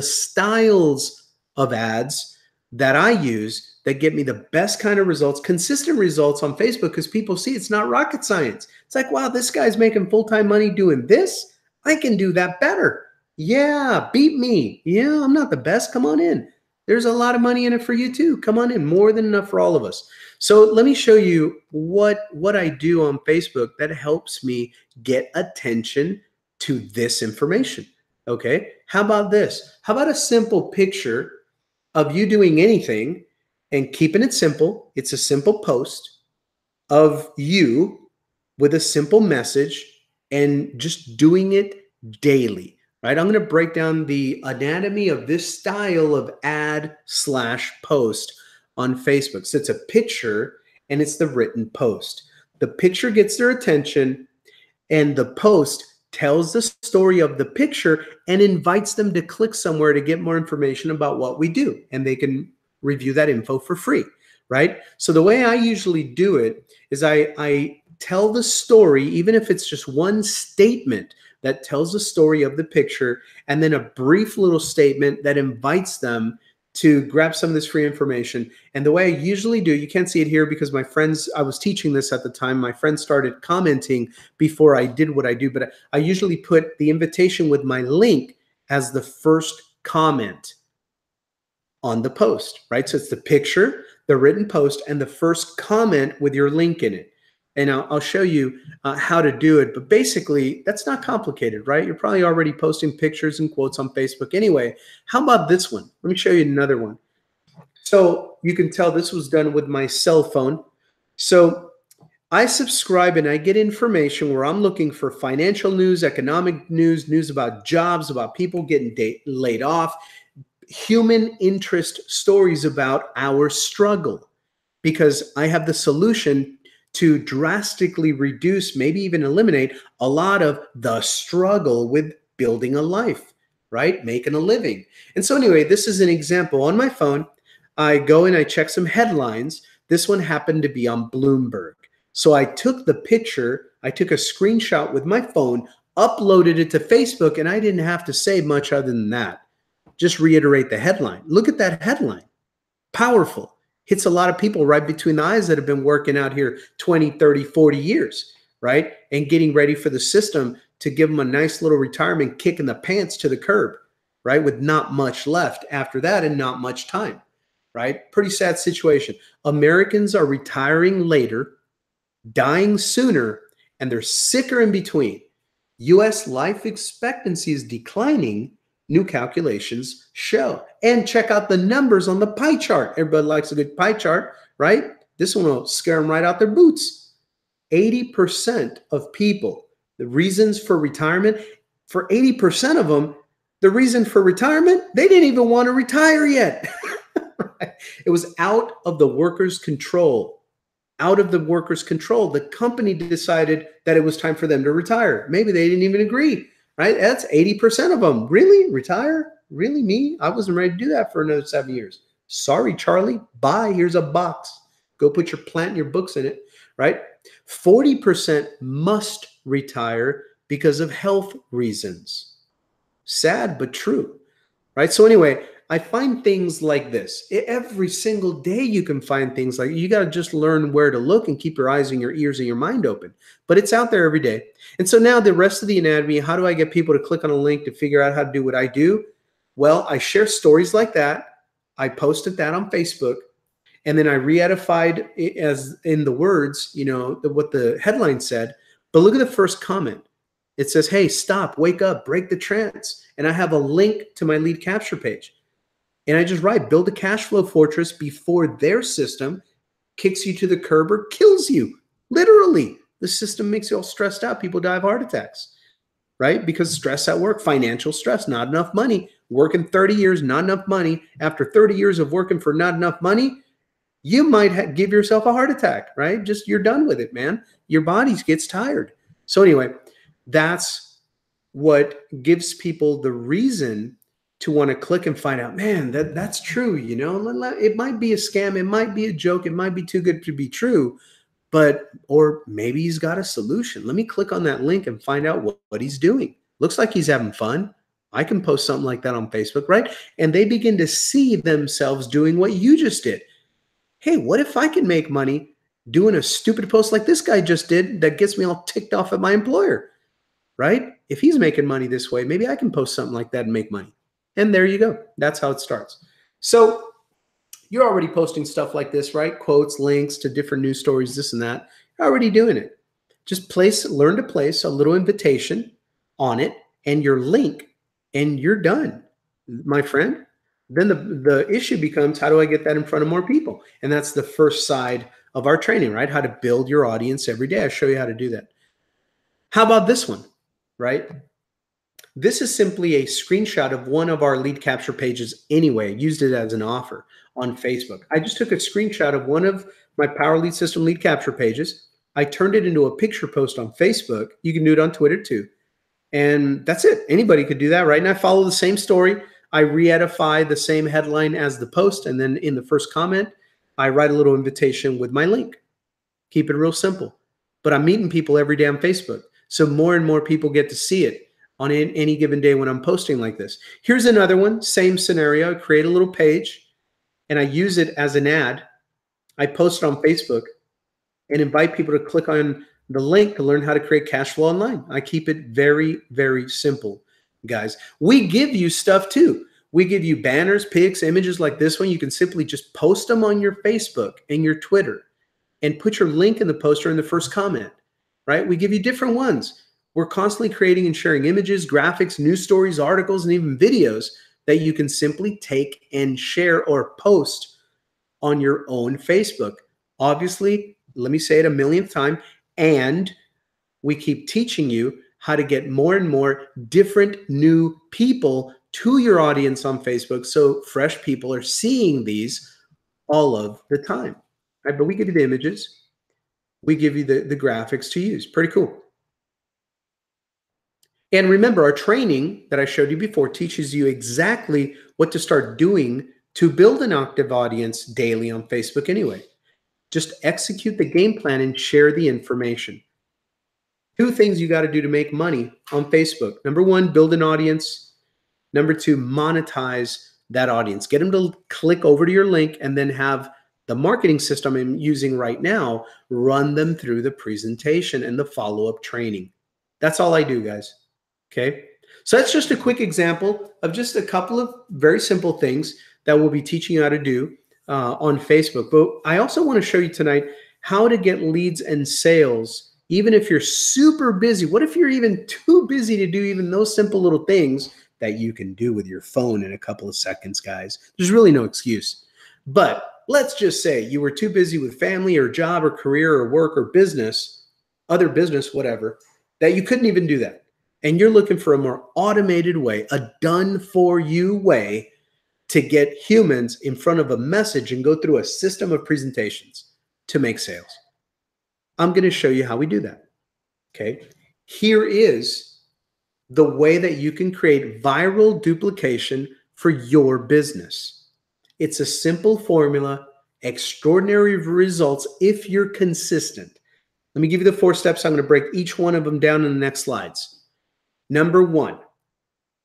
styles of ads that I use that get me the best kind of results, consistent results on Facebook, because people see it's not rocket science. It's like, wow, this guy's making full-time money doing this. I can do that better. Yeah, beat me. Yeah, I'm not the best. Come on in. There's a lot of money in it for you too. Come on in, more than enough for all of us. So let me show you what I do on Facebook that helps me get attention to this information. Okay, how about this? How about a simple picture of you doing anything and keeping it simple? It's a simple post of you with a simple message and just doing it daily, right? I'm going to break down the anatomy of this style of ad / post on Facebook. So it's a picture and it's the written post. The picture gets their attention and the post tells the story of the picture and invites them to click somewhere to get more information about what we do. And they can review that info for free, right? So the way I usually do it is I tell the story, even if it's just one statement that tells the story of the picture, and then a brief little statement that invites them to grab some of this free information. And the way I usually do, you can't see it here because my friends, I was teaching this at the time, my friends started commenting before I did what I do, but I usually put the invitation with my link as the first comment on the post, right? So it's the picture, the written post, and the first comment with your link in it. And I'll show you how to do it. But basically, that's not complicated, right? You're probably already posting pictures and quotes on Facebook anyway. How about this one? Let me show you another one. So you can tell this was done with my cell phone. So I subscribe and I get information where I'm looking for financial news, economic news, news about jobs, about people getting laid off, human interest stories about our struggle, because I have the solution to drastically reduce, maybe even eliminate a lot of the struggle with building a life, right? Making a living. And so anyway, this is an example. On my phone, I go and I check some headlines. This one happened to be on Bloomberg. So I took the picture, I took a screenshot with my phone, uploaded it to Facebook, and I didn't have to say much other than that. Just reiterate the headline. Look at that headline. Powerful. Hits a lot of people right between the eyes that have been working out here 20, 30, 40 years, right? And getting ready for the system to give them a nice little retirement kick in the pants to the curb, right? With not much left after that and not much time, right? Pretty sad situation. Americans are retiring later, dying sooner, and they're sicker in between. U.S. life expectancy is declining, new calculations show. And check out the numbers on the pie chart. Everybody likes a good pie chart, right? This one will scare them right out their boots. 80% of people, the reasons for retirement, for 80% of them, the reason for retirement, they didn't even want to retire yet. Right? It was out of the workers' control. Out of the workers' control. The company decided that it was time for them to retire. Maybe they didn't even agree. Right? That's 80% of them. Really? Retire? Really? Me? I wasn't ready to do that for another 7 years. Sorry, Charlie. Bye. Here's a box. Go put your plant and your books in it. Right? 40% must retire because of health reasons. Sad, but true. Right? So anyway, I find things like this. Every single day you can find things like, you got to just learn where to look and keep your eyes and your ears and your mind open. But it's out there every day. And so now the rest of the anatomy, how do I get people to click on a link to figure out how to do what I do? Well, I share stories like that. I posted that on Facebook. And then I re-edified it as in the words, you know, what the headline said. But look at the first comment. It says, hey, stop, wake up, break the trance. And I have a link to my lead capture page. And I just write, build a cash flow fortress before their system kicks you to the curb or kills you. Literally, the system makes you all stressed out. People die of heart attacks, right? Because stress at work, financial stress, not enough money, working 30 years, not enough money. After 30 years of working for not enough money, you might give yourself a heart attack, right? Just you're done with it, man. Your body gets tired. So anyway, that's what gives people the reason to want to click and find out, man, that's true. You know, it might be a scam. It might be a joke. It might be too good to be true. or maybe he's got a solution. Let me click on that link and find out what he's doing. Looks like he's having fun. I can post something like that on Facebook, right? And they begin to see themselves doing what you just did. Hey, what if I can make money doing a stupid post like this guy just did that gets me all ticked off at my employer, right? If he's making money this way, maybe I can post something like that and make money. And there you go. That's how it starts. So you're already posting stuff like this, right? Quotes, links to different news stories, this and that. You're already doing it. Just learn to place a little invitation on it and your link, and you're done, my friend. Then the issue becomes, how do I get that in front of more people? And that's the first side of our training, right? How to build your audience every day. I show you how to do that. How about this one, right? This is simply a screenshot of one of our lead capture pages anyway. I used it as an offer on Facebook. I just took a screenshot of one of my Power Lead System lead capture pages. I turned it into a picture post on Facebook. You can do it on Twitter too. And that's it. Anybody could do that, right? And I follow the same story. I re-edify the same headline as the post. And then in the first comment, I write a little invitation with my link. Keep it real simple. But I'm meeting people every day on Facebook. So more and more people get to see it on any given day when I'm posting like this. Here's another one, same scenario. I create a little page and I use it as an ad. I post it on Facebook and invite people to click on the link to learn how to create cash flow online. I keep it very, very simple, guys. We give you stuff too. We give you banners, pics, images like this one. You can simply just post them on your Facebook and your Twitter and put your link in the post or in the first comment, right? We give you different ones. We're constantly creating and sharing images, graphics, news stories, articles, and even videos that you can simply take and share or post on your own Facebook. Obviously, let me say it a millionth time, and we keep teaching you how to get more and more different new people to your audience on Facebook, so fresh people are seeing these all of the time, right? But we give you the images. We give you the graphics to use. Pretty cool. And remember, our training that I showed you before teaches you exactly what to start doing to build an active audience daily on Facebook anyway. Just execute the game plan and share the information. 2 things you got to do to make money on Facebook. Number 1, build an audience. Number 2, monetize that audience. Get them to click over to your link and then have the marketing system I'm using right now run them through the presentation and the follow-up training. That's all I do, guys. Okay. So that's just a quick example of just a couple of very simple things that we'll be teaching you how to do on Facebook. But I also want to show you tonight how to get leads and sales, even if you're super busy. What if you're even too busy to do even those simple little things that you can do with your phone in a couple of seconds, guys? There's really no excuse. But let's just say you were too busy with family or job or career or work or business, other business, whatever, that you couldn't even do that. And you're looking for a more automated way, a done-for-you way to get humans in front of a message and go through a system of presentations to make sales. I'm going to show you how we do that. Okay. Here is the way that you can create viral duplication for your business. It's a simple formula, extraordinary results if you're consistent. Let me give you the 4 steps. I'm going to break each one of them down in the next slides. Number 1,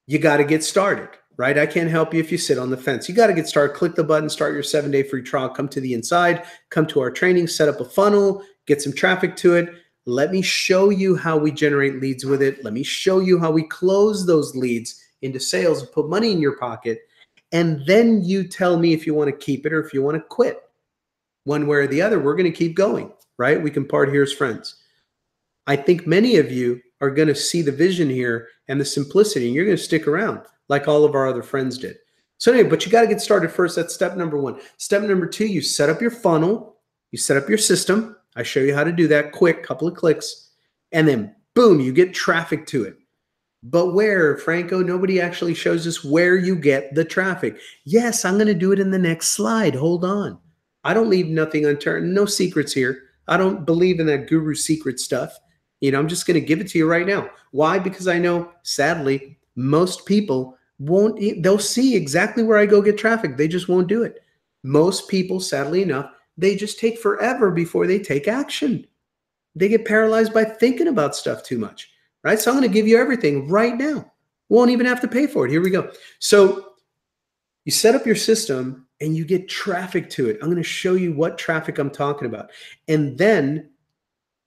you got to get started, right? I can't help you if you sit on the fence. You got to get started. Click the button, start your 7-day free trial, come to the inside, come to our training, set up a funnel, get some traffic to it. Let me show you how we generate leads with it. Let me show you how we close those leads into sales and put money in your pocket. And then you tell me if you want to keep it or if you want to quit. One way or the other, we're going to keep going, right? We can part here as friends. I think many of you are going to see the vision here and the simplicity, and you're going to stick around like all of our other friends did. So anyway, but you got to get started first. That's step number 1. Step number 2, you set up your funnel, you set up your system. I show you how to do that quick, couple of clicks, and then boom, you get traffic to it. But where, Franco? Nobody actually shows us where you get the traffic. Yes, I'm going to do it in the next slide. Hold on. I don't leave nothing unturned. No secrets here. I don't believe in that guru secret stuff. You know, I'm just going to give it to you right now. Why? Because I know, sadly, most people won't. They'll see exactly where I go get traffic. They just won't do it. Most people, sadly enough, they just take forever before they take action. They get paralyzed by thinking about stuff too much, right? So I'm going to give you everything right now. Won't even have to pay for it. Here we go. So you set up your system and you get traffic to it. I'm going to show you what traffic I'm talking about. And then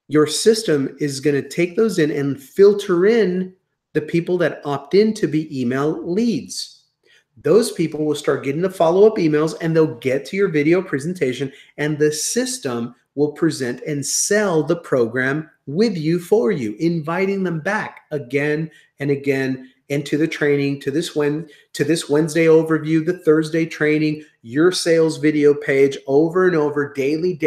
your system is going to take those in and filter in the people that opt in to be email leads. Those people will start getting the follow-up emails and they'll get to your video presentation, and the system will present and sell the program with you for you, inviting them back again and again into the training, to this Wednesday overview, the Thursday training, your sales video page over and over, daily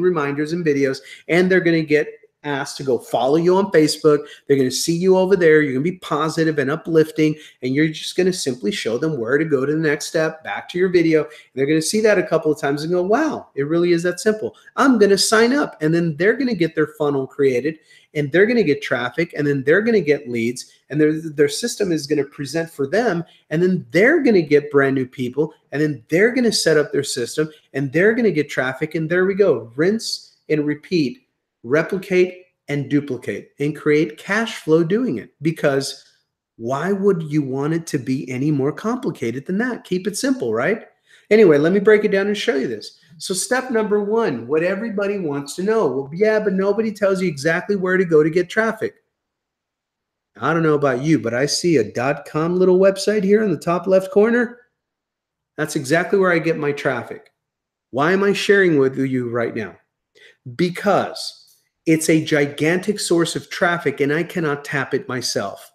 reminders and videos. And they're going to get asked to go follow you on Facebook. They're going to see you over there. You're going to be positive and uplifting, and you're just going to simply show them where to go to the next step, back to your video. And they're going to see that a couple of times and go, wow, it really is that simple. I'm going to sign up. And then they're going to get their funnel created, and they're going to get traffic, and then they're going to get leads, and their system is going to present for them, and then they're going to get brand new people, and then they're going to set up their system, and they're going to get traffic, and there we go. Rinse and repeat. Replicate and duplicate, and create cash flow doing it. Because why would you want it to be any more complicated than that? Keep it simple, right? Anyway, let me break it down and show you this. So step number one, what everybody wants to know. Well, yeah, but nobody tells you exactly where to go to get traffic. I don't know about you, but I see a .com little website here in the top left corner. That's exactly where I get my traffic. Why am I sharing with you right now? Because it's a gigantic source of traffic and I cannot tap it myself.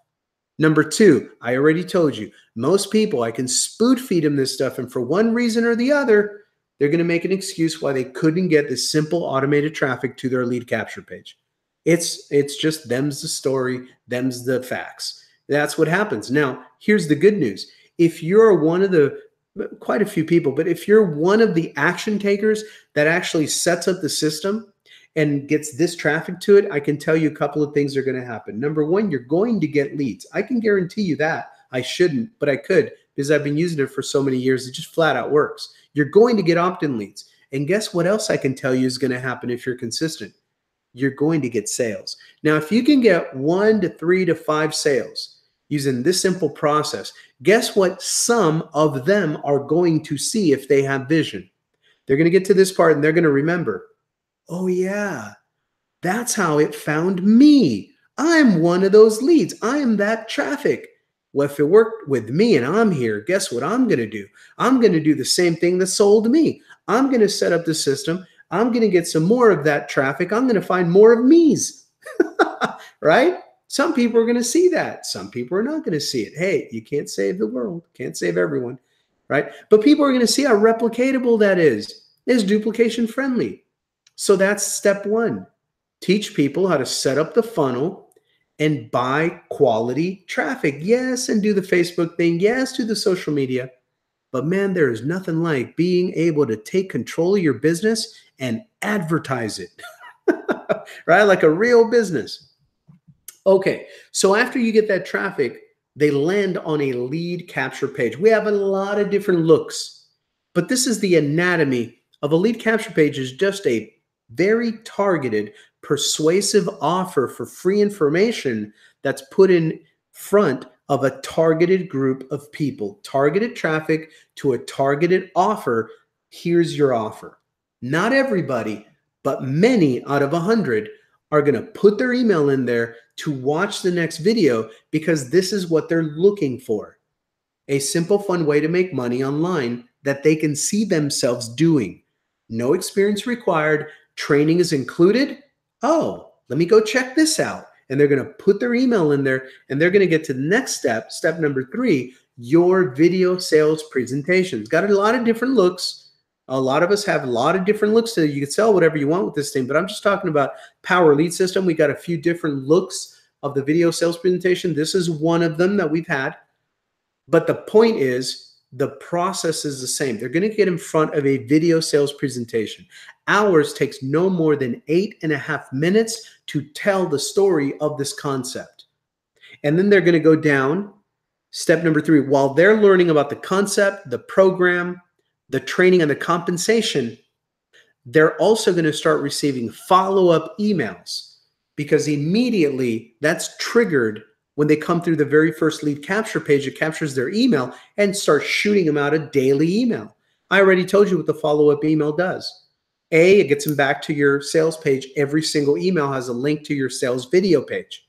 Number two, I already told you, most people, I can spoon feed them this stuff, and for one reason or the other, they're going to make an excuse why they couldn't get this simple automated traffic to their lead capture page. It's just them's the story, them's the facts. That's what happens. Now, here's the good news. If you're one of the, quite a few people, but if you're one of the action takers that actually sets up the system and gets this traffic to it, I can tell you a couple of things are going to happen. Number one, you're going to get leads. I can guarantee you that. I shouldn't, but I could, because I've been using it for so many years. It just flat out works. You're going to get opt-in leads. And guess what else I can tell you is going to happen if you're consistent? You're going to get sales. Now, if you can get 1 to 3 to 5 sales using this simple process, guess what some of them are going to see if they have vision? They're going to get to this part and they're going to remember, oh yeah, that's how it found me. I'm one of those leads. I am that traffic. Well, if it worked with me and I'm here, guess what I'm going to do? I'm going to do the same thing that sold me. I'm going to set up the system. I'm going to get some more of that traffic. I'm going to find more of me's, right? Some people are going to see that. Some people are not going to see it. Hey, you can't save the world. Can't save everyone, right? But people are going to see how replicatable that is. It's duplication friendly. So that's step one. Teach people how to set up the funnel and buy quality traffic. Yes, and do the Facebook thing. Yes, do the social media. But man, there is nothing like being able to take control of your business and advertise it, right? Like a real business. Okay, so after you get that traffic, they land on a lead capture page. We have a lot of different looks, but this is the anatomy of a lead capture page. Is just a very targeted, persuasive offer for free information that's put in front of a targeted group of people. Targeted traffic to a targeted offer. Here's your offer. Not everybody, but many out of 100 are going to put their email in there to watch the next video because this is what they're looking for. A simple, fun way to make money online that they can see themselves doing. No experience required. Training is included. Oh, let me go check this out. And they're going to put their email in there and they're going to get to the next step, step number 3, your video sales presentations. Got a lot of different looks. A lot of us have a lot of different looks. So you can sell whatever you want with this thing, but I'm just talking about Power Lead System. We got a few different looks of the video sales presentation. This is one of them that we've had. But the point is, the process is the same. They're going to get in front of a video sales presentation. Ours takes no more than 8.5 minutes to tell the story of this concept. And then they're going to go down step number 3. While they're learning about the concept, the program, the training, and the compensation, they're also going to start receiving follow-up emails, because immediately that's triggered when they come through the very first lead capture page. It captures their email and starts shooting them out a daily email. I already told you what the follow-up email does. A, it gets them back to your sales page. Every single email has a link to your sales video page.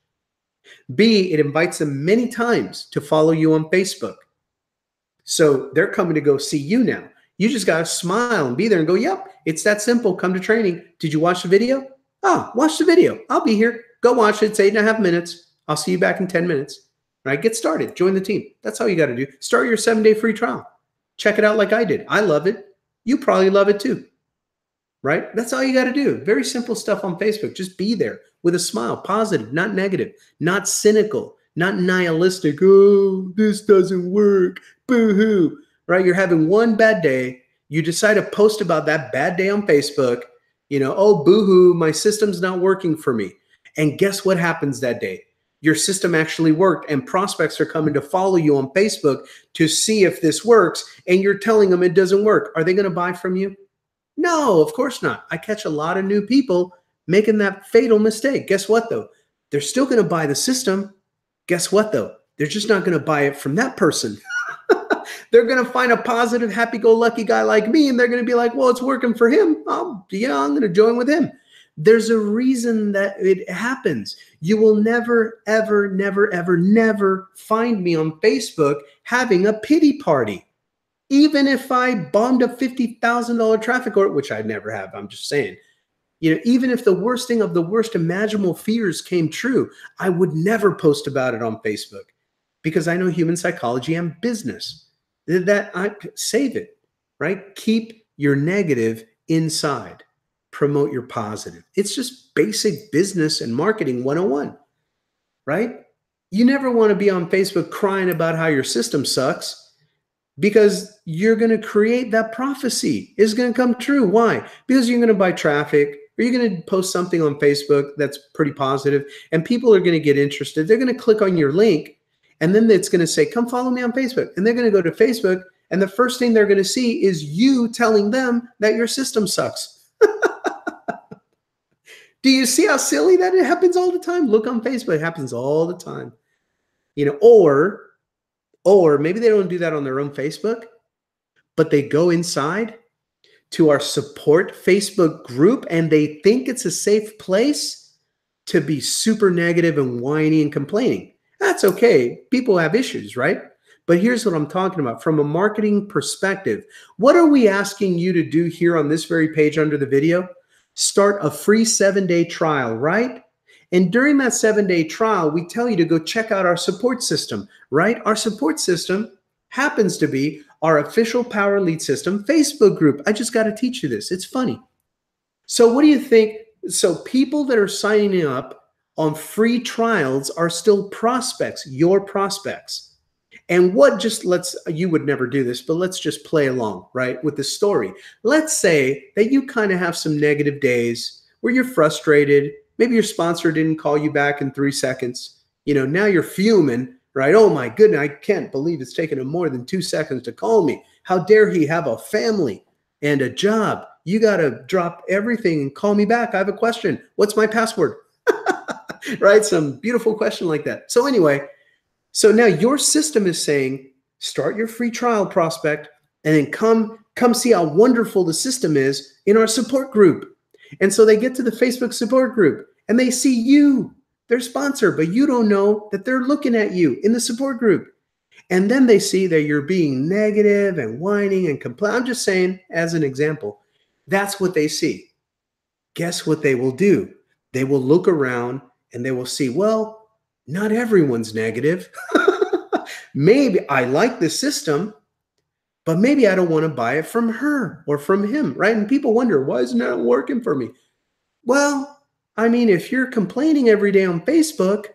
B, it invites them many times to follow you on Facebook. So they're coming to go see you now. You just got to smile and be there and go, yep, it's that simple. Come to training. Did you watch the video? Oh, watch the video. I'll be here. Go watch it. It's 8.5 minutes. I'll see you back in 10 minutes. Right? Get started. Join the team. That's all you got to do. Start your 7-day free trial. Check it out like I did. I love it. You probably love it too. Right? That's all you got to do. Very simple stuff on Facebook. Just be there with a smile, positive, not negative, not cynical, not nihilistic. Oh, this doesn't work. Boo-hoo. Right? You're having one bad day. You decide to post about that bad day on Facebook. You know, oh, boo-hoo, my system's not working for me. And guess what happens that day? Your system actually worked, and prospects are coming to follow you on Facebook to see if this works, and you're telling them it doesn't work. Are they going to buy from you? No, of course not. I catch a lot of new people making that fatal mistake. Guess what, though? They're still going to buy the system. Guess what, though? They're just not going to buy it from that person. They're going to find a positive, happy-go-lucky guy like me, and they're going to be like, well, it's working for him. I'm going to join with him. There's a reason that it happens. You will never, ever, never, ever, never find me on Facebook having a pity party. Even if I bombed a $50,000 traffic order, which I never have, I'm just saying, you know, even if the worst thing of the worst imaginable fears came true, I would never post about it on Facebook, because I know human psychology and business. That I save it, right? Keep your negative inside. Promote your positive. It's just basic business and marketing 101, right? You never want to be on Facebook crying about how your system sucks, because you're going to create that prophecy. It's going to come true. Why? Because you're going to buy traffic, or you're going to post something on Facebook that's pretty positive, and people are going to get interested. They're going to click on your link, and then it's going to say, come follow me on Facebook. And they're going to go to Facebook, and the first thing they're going to see is you telling them that your system sucks. Do you see how silly that it happens all the time? Look on Facebook. It happens all the time. You know, or maybe they don't do that on their own Facebook, but they go inside to our support Facebook group, and they think it's a safe place to be super negative and whiny and complaining. That's okay. People have issues, right? But here's what I'm talking about. From a marketing perspective, what are we asking you to do here on this very page under the video? Start a free 7-day trial, right? And during that 7-day trial, we tell you to go check out our support system, right? Our support system happens to be our official Power Lead System Facebook group. I just got to teach you this. It's funny. So what do you think? So people that are signing up on free trials are still prospects, your prospects. And what you would never do this, but let's just play along, right, with the story. Let's say that you kind of have some negative days where you're frustrated. Maybe your sponsor didn't call you back in 3 seconds. You know, now you're fuming, right? Oh my goodness, I can't believe it's taken him more than 2 seconds to call me. How dare he have a family and a job? You got to drop everything and call me back. I have a question. What's my password? Right? Some beautiful question like that. So anyway, so now your system is saying, start your free trial, prospect, and then come see how wonderful the system is in our support group. And so they get to the Facebook support group and they see you, their sponsor, but you don't know that they're looking at you in the support group. And then they see that you're being negative and whining and complaining. I'm just saying, as an example, that's what they see. Guess what they will do? They will look around and they will see, well, not everyone's negative. Maybe I like the system, but maybe I don't want to buy it from her or from him, right? And people wonder, why isn't that working for me? Well, I mean, if you're complaining every day on Facebook,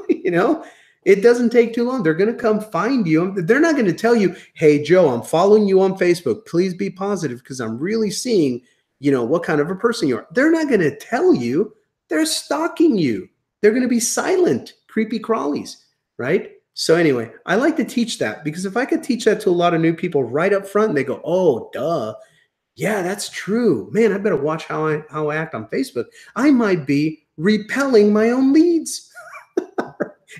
you know, it doesn't take too long. They're going to come find you. They're not going to tell you, hey, Joe, I'm following you on Facebook. Please be positive because I'm really seeing, you know, what kind of a person you are. They're not going to tell you. They're stalking you. They're going to be silent, creepy crawlies, right? So anyway, I like to teach that because if I could teach that to a lot of new people right up front, and they go, oh, duh. Yeah, that's true. Man, I better watch how I act on Facebook. I might be repelling my own leads.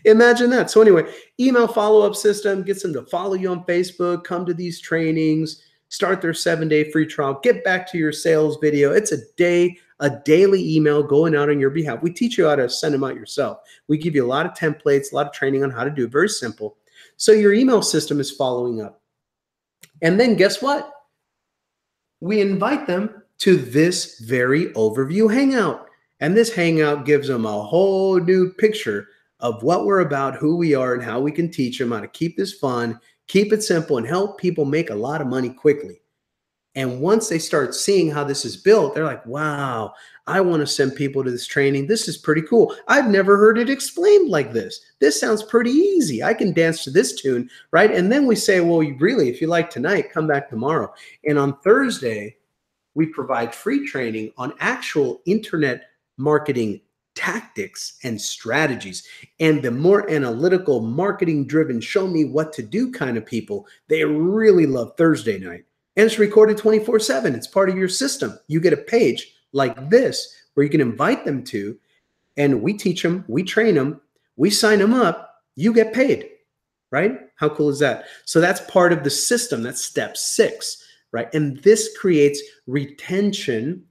Imagine that. So anyway, email follow-up system gets them to follow you on Facebook, come to these trainings, start their 7-day free trial, get back to your sales video. It's a daily email going out on your behalf. We teach you how to send them out yourself. We give you a lot of templates, a lot of training on how to do it. Very simple. So your email system is following up. And then guess what? We invite them to this very overview hangout. And this hangout gives them a whole new picture of what we're about, who we are, and how we can teach them how to keep this fun, keep it simple, and help people make a lot of money quickly. And once they start seeing how this is built, they're like, wow, I want to send people to this training. This is pretty cool. I've never heard it explained like this. This sounds pretty easy. I can dance to this tune, right? And then we say, well, really, if you like tonight, come back tomorrow. And on Thursday, we provide free training on actual internet marketing tactics and strategies. And the more analytical, marketing driven, show me what to do kind of people, they really love Thursday night. And it's recorded 24/7. It's part of your system. You get a page like this where you can invite them to, and we teach them, we train them, we sign them up, you get paid, right? How cool is that? So that's part of the system. That's step 6, right? And this creates retention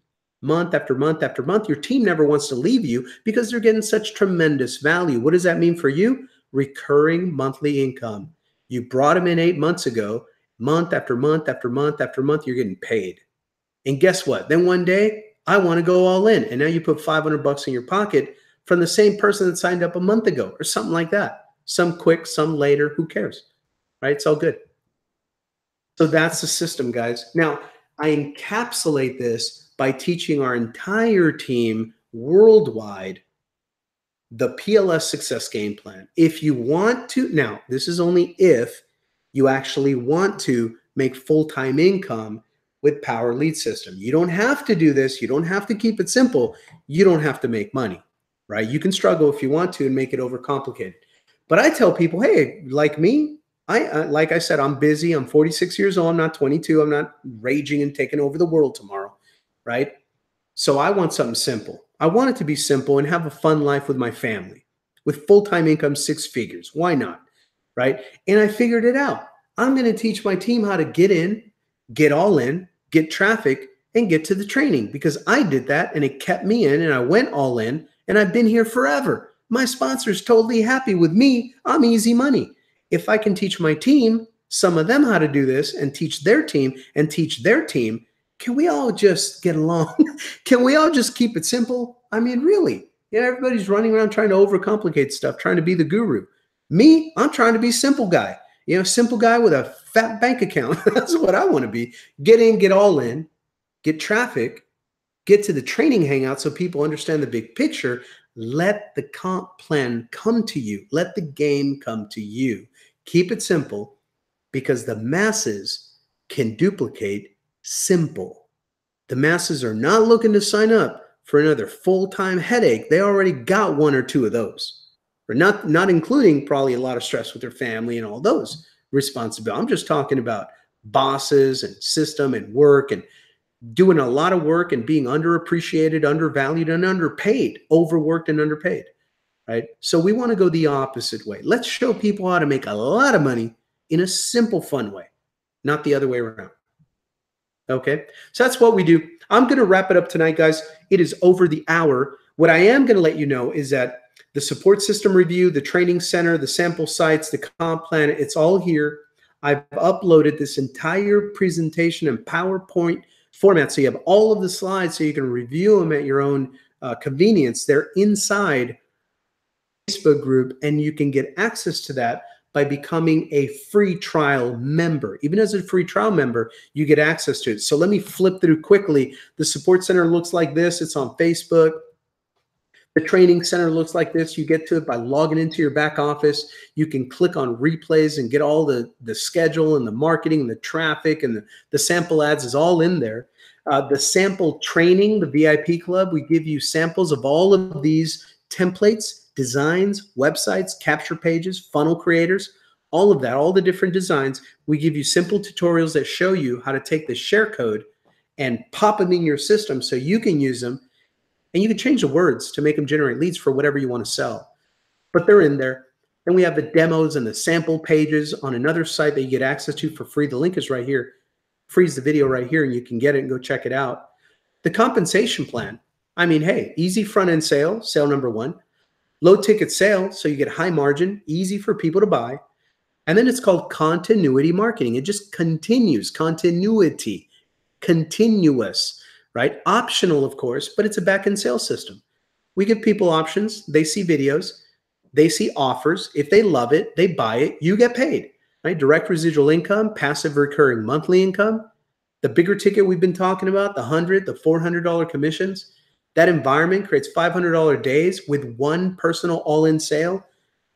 month after month after month. Your team never wants to leave you because they're getting such tremendous value. What does that mean for you? Recurring monthly income. You brought them in 8 months ago. Month after month after month after month, you're getting paid. And guess what? Then one day, I want to go all in. And now you put $500 in your pocket from the same person that signed up a month ago or something like that. Some quick, some later, who cares, right? It's all good. So that's the system, guys. Now, I encapsulate this by teaching our entire team worldwide the PLS success game plan. If you want to, now, this is only if you actually want to make full-time income with Power Lead System. You don't have to do this. You don't have to keep it simple. You don't have to make money, right? You can struggle if you want to and make it overcomplicated. But I tell people, hey, like me, like I said, I'm busy. I'm 46 years old. I'm not 22. I'm not raging and taking over the world tomorrow, right? So I want something simple. I want it to be simple and have a fun life with my family. With full-time income, 6 figures. Why not? Right? And I figured it out. I'm going to teach my team how to get in, get all in, get traffic, and get to the training because I did that and it kept me in and I went all in and I've been here forever. My sponsor's totally happy with me. I'm easy money. If I can teach my team, some of them how to do this and teach their team and teach their team, can we all just get along? Can we all just keep it simple? I mean, really, everybody's running around trying to overcomplicate stuff, trying to be the guru. Me, I'm trying to be simple guy. Simple guy with a fat bank account. That's what I want to be. Get in, get all in, get traffic, get to the training hangout so people understand the big picture. Let the comp plan come to you. Let the game come to you. Keep it simple because the masses can duplicate simple. The masses are not looking to sign up for another full-time headache. They already got 1 or 2 of those. Or not including probably a lot of stress with their family and all those responsibilities. I'm just talking about bosses and system and work and doing a lot of work and being underappreciated, undervalued, and underpaid, overworked and underpaid, right? So we want to go the opposite way. Let's show people how to make a lot of money in a simple, fun way, not the other way around. Okay, so that's what we do. I'm going to wrap it up tonight, guys. It is over the hour. What I am going to let you know is that the support system review, the training center, the sample sites, the comp plan, it's all here. I've uploaded this entire presentation in PowerPoint format. So you have all of the slides so you can review them at your own convenience. They're inside the Facebook group, and you can get access to that by becoming a free trial member. Even as a free trial member, you get access to it. So let me flip through quickly. The support center looks like this. It's on Facebook. The training center looks like this. You get to it by logging into your back office. You can click on replays and get all the schedule and the marketing and the traffic and the sample ads is all in there. The sample training, the VIP club, we give you samples of all of these templates, designs, websites, capture pages, funnel creators, all of that, all the different designs. We give you simple tutorials that show you how to take the share code and pop them in your system so you can use them, and you can change the words to make them generate leads for whatever you want to sell. But they're in there. Then we have the demos and the sample pages on another site that you get access to for free. The link is right here. Freeze the video right here and you can get it and go check it out. The compensation plan. I mean, hey, easy front end sale, sale number one. Low ticket sale, so you get high margin, easy for people to buy. And then it's called continuity marketing. It just continues, continuity, continuous, right? Optional, of course, but it's a back-end sales system. We give people options. They see videos. They see offers. If they love it, they buy it. You get paid, right? Direct residual income, passive recurring monthly income. The bigger ticket we've been talking about, the $100, the $400 commissions. That environment creates $500 days with one personal all-in sale.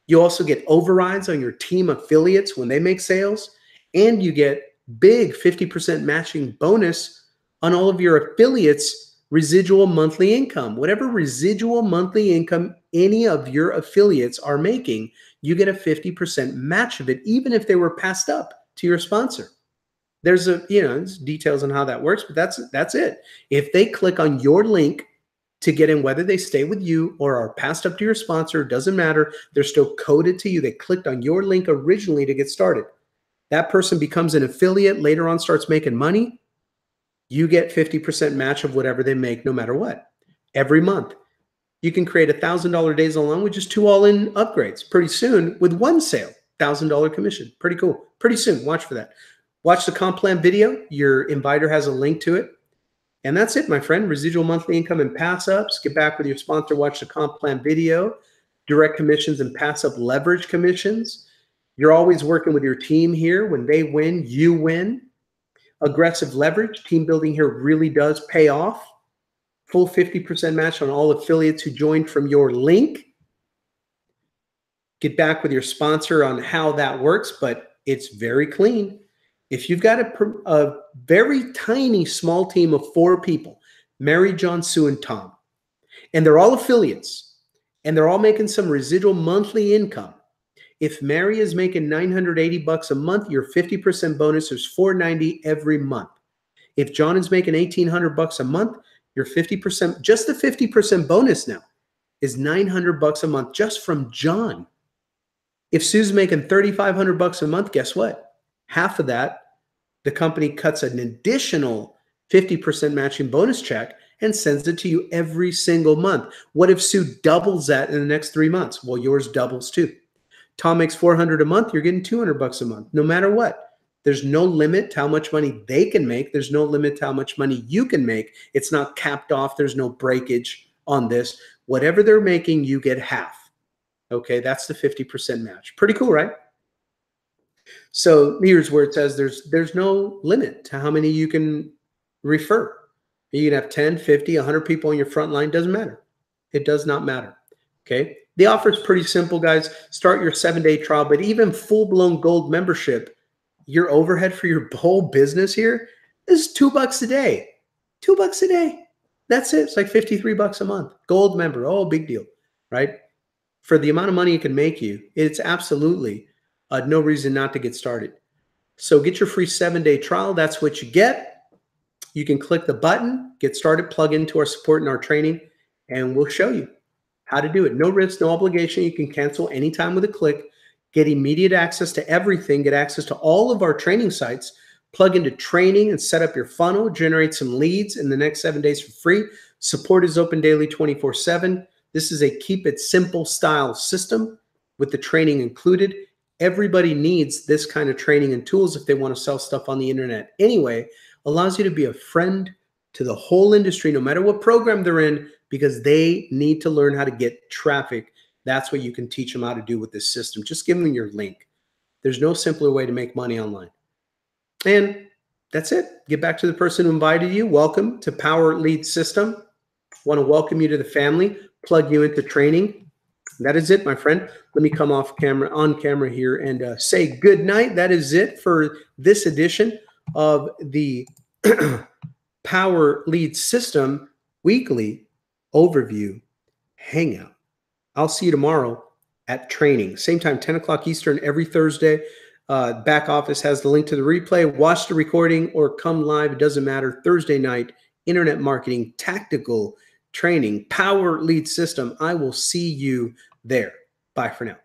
You also get overrides on your team affiliates when they make sales, and you get big 50% matching bonus on all of your affiliates' residual monthly income. Whatever residual monthly income any of your affiliates are making, you get a 50% match of it, even if they were passed up to your sponsor. There's there's details on how that works, but that's it. If they click on your link to get in, whether they stay with you or are passed up to your sponsor, doesn't matter. They're still coded to you. They clicked on your link originally to get started. That person becomes an affiliate, later on starts making money. You get 50% match of whatever they make, no matter what, every month. You can create $1,000 days alone with just 2 all-in upgrades. Pretty soon, with one sale, $1,000 commission. Pretty cool. Pretty soon. Watch for that. Watch the comp plan video. Your inviter has a link to it. And that's it, my friend. Residual monthly income and pass ups. Get back with your sponsor. Watch the comp plan video. Direct commissions and pass up leverage commissions. You're always working with your team here. When they win, you win. Aggressive leverage. Team building here really does pay off. Full 50% match on all affiliates who joined from your link. Get back with your sponsor on how that works, but it's very clean. If you've got a very tiny small team of 4 people, Mary, John, Sue, and Tom, and they're all affiliates, and they're all making some residual monthly income. If Mary is making $980 a month, your 50% bonus is $490 every month. If John is making $1,800 a month, your 50%, just the 50% bonus now is $900 a month just from John. If Sue's making $3,500 a month, guess what? Half of that, the company cuts an additional 50% matching bonus check and sends it to you every single month. What if Sue doubles that in the next 3 months? Well, yours doubles too. Tom makes $400 a month, you're getting $200 a month, no matter what. There's no limit to how much money they can make. There's no limit to how much money you can make. It's not capped off. There's no breakage on this. Whatever they're making, you get half. Okay, that's the 50% match. Pretty cool, right? So here's where it says there's no limit to how many you can refer. You can have 10, 50, 100 people on your front line. Doesn't matter. It does not matter. Okay. The offer is pretty simple, guys. Start your 7-day trial, but even full-blown gold membership, your overhead for your whole business here is $2 a day. $2 a day. That's it. It's like $53 a month. Gold member. Oh, big deal, right? For the amount of money it can make you, it's absolutely no reason not to get started. So get your free 7-day trial. That's what you get. You can click the button, get started, plug into our support and our training, and we'll show you how to do it. No risk, no obligation. You can cancel anytime with a click. Get immediate access to everything. Get access to all of our training sites. Plug into training and set up your funnel. Generate some leads in the next 7 days for free. Support is open daily 24/7. This is a keep it simple style system with the training included. Everybody needs this kind of training and tools if they want to sell stuff on the internet. Anyway, allows you to be a friend to the whole industry, no matter what program they're in, because they need to learn how to get traffic. That's what you can teach them how to do with this system. Just give them your link. There's no simpler way to make money online. And that's it. Get back to the person who invited you. Welcome to Power Lead System. Want to welcome you to the family, plug you into training. That is it, my friend. Let me come off camera, on camera here, and say good night. That is it for this edition of the Power Lead System Weekly Overview Hangout. I'll see you tomorrow at training. Same time, 10 o'clock Eastern every Thursday. Back office has the link to the replay. Watch the recording or come live. It doesn't matter. Thursday night, internet marketing, tactical training, power lead system. I will see you there. Bye for now.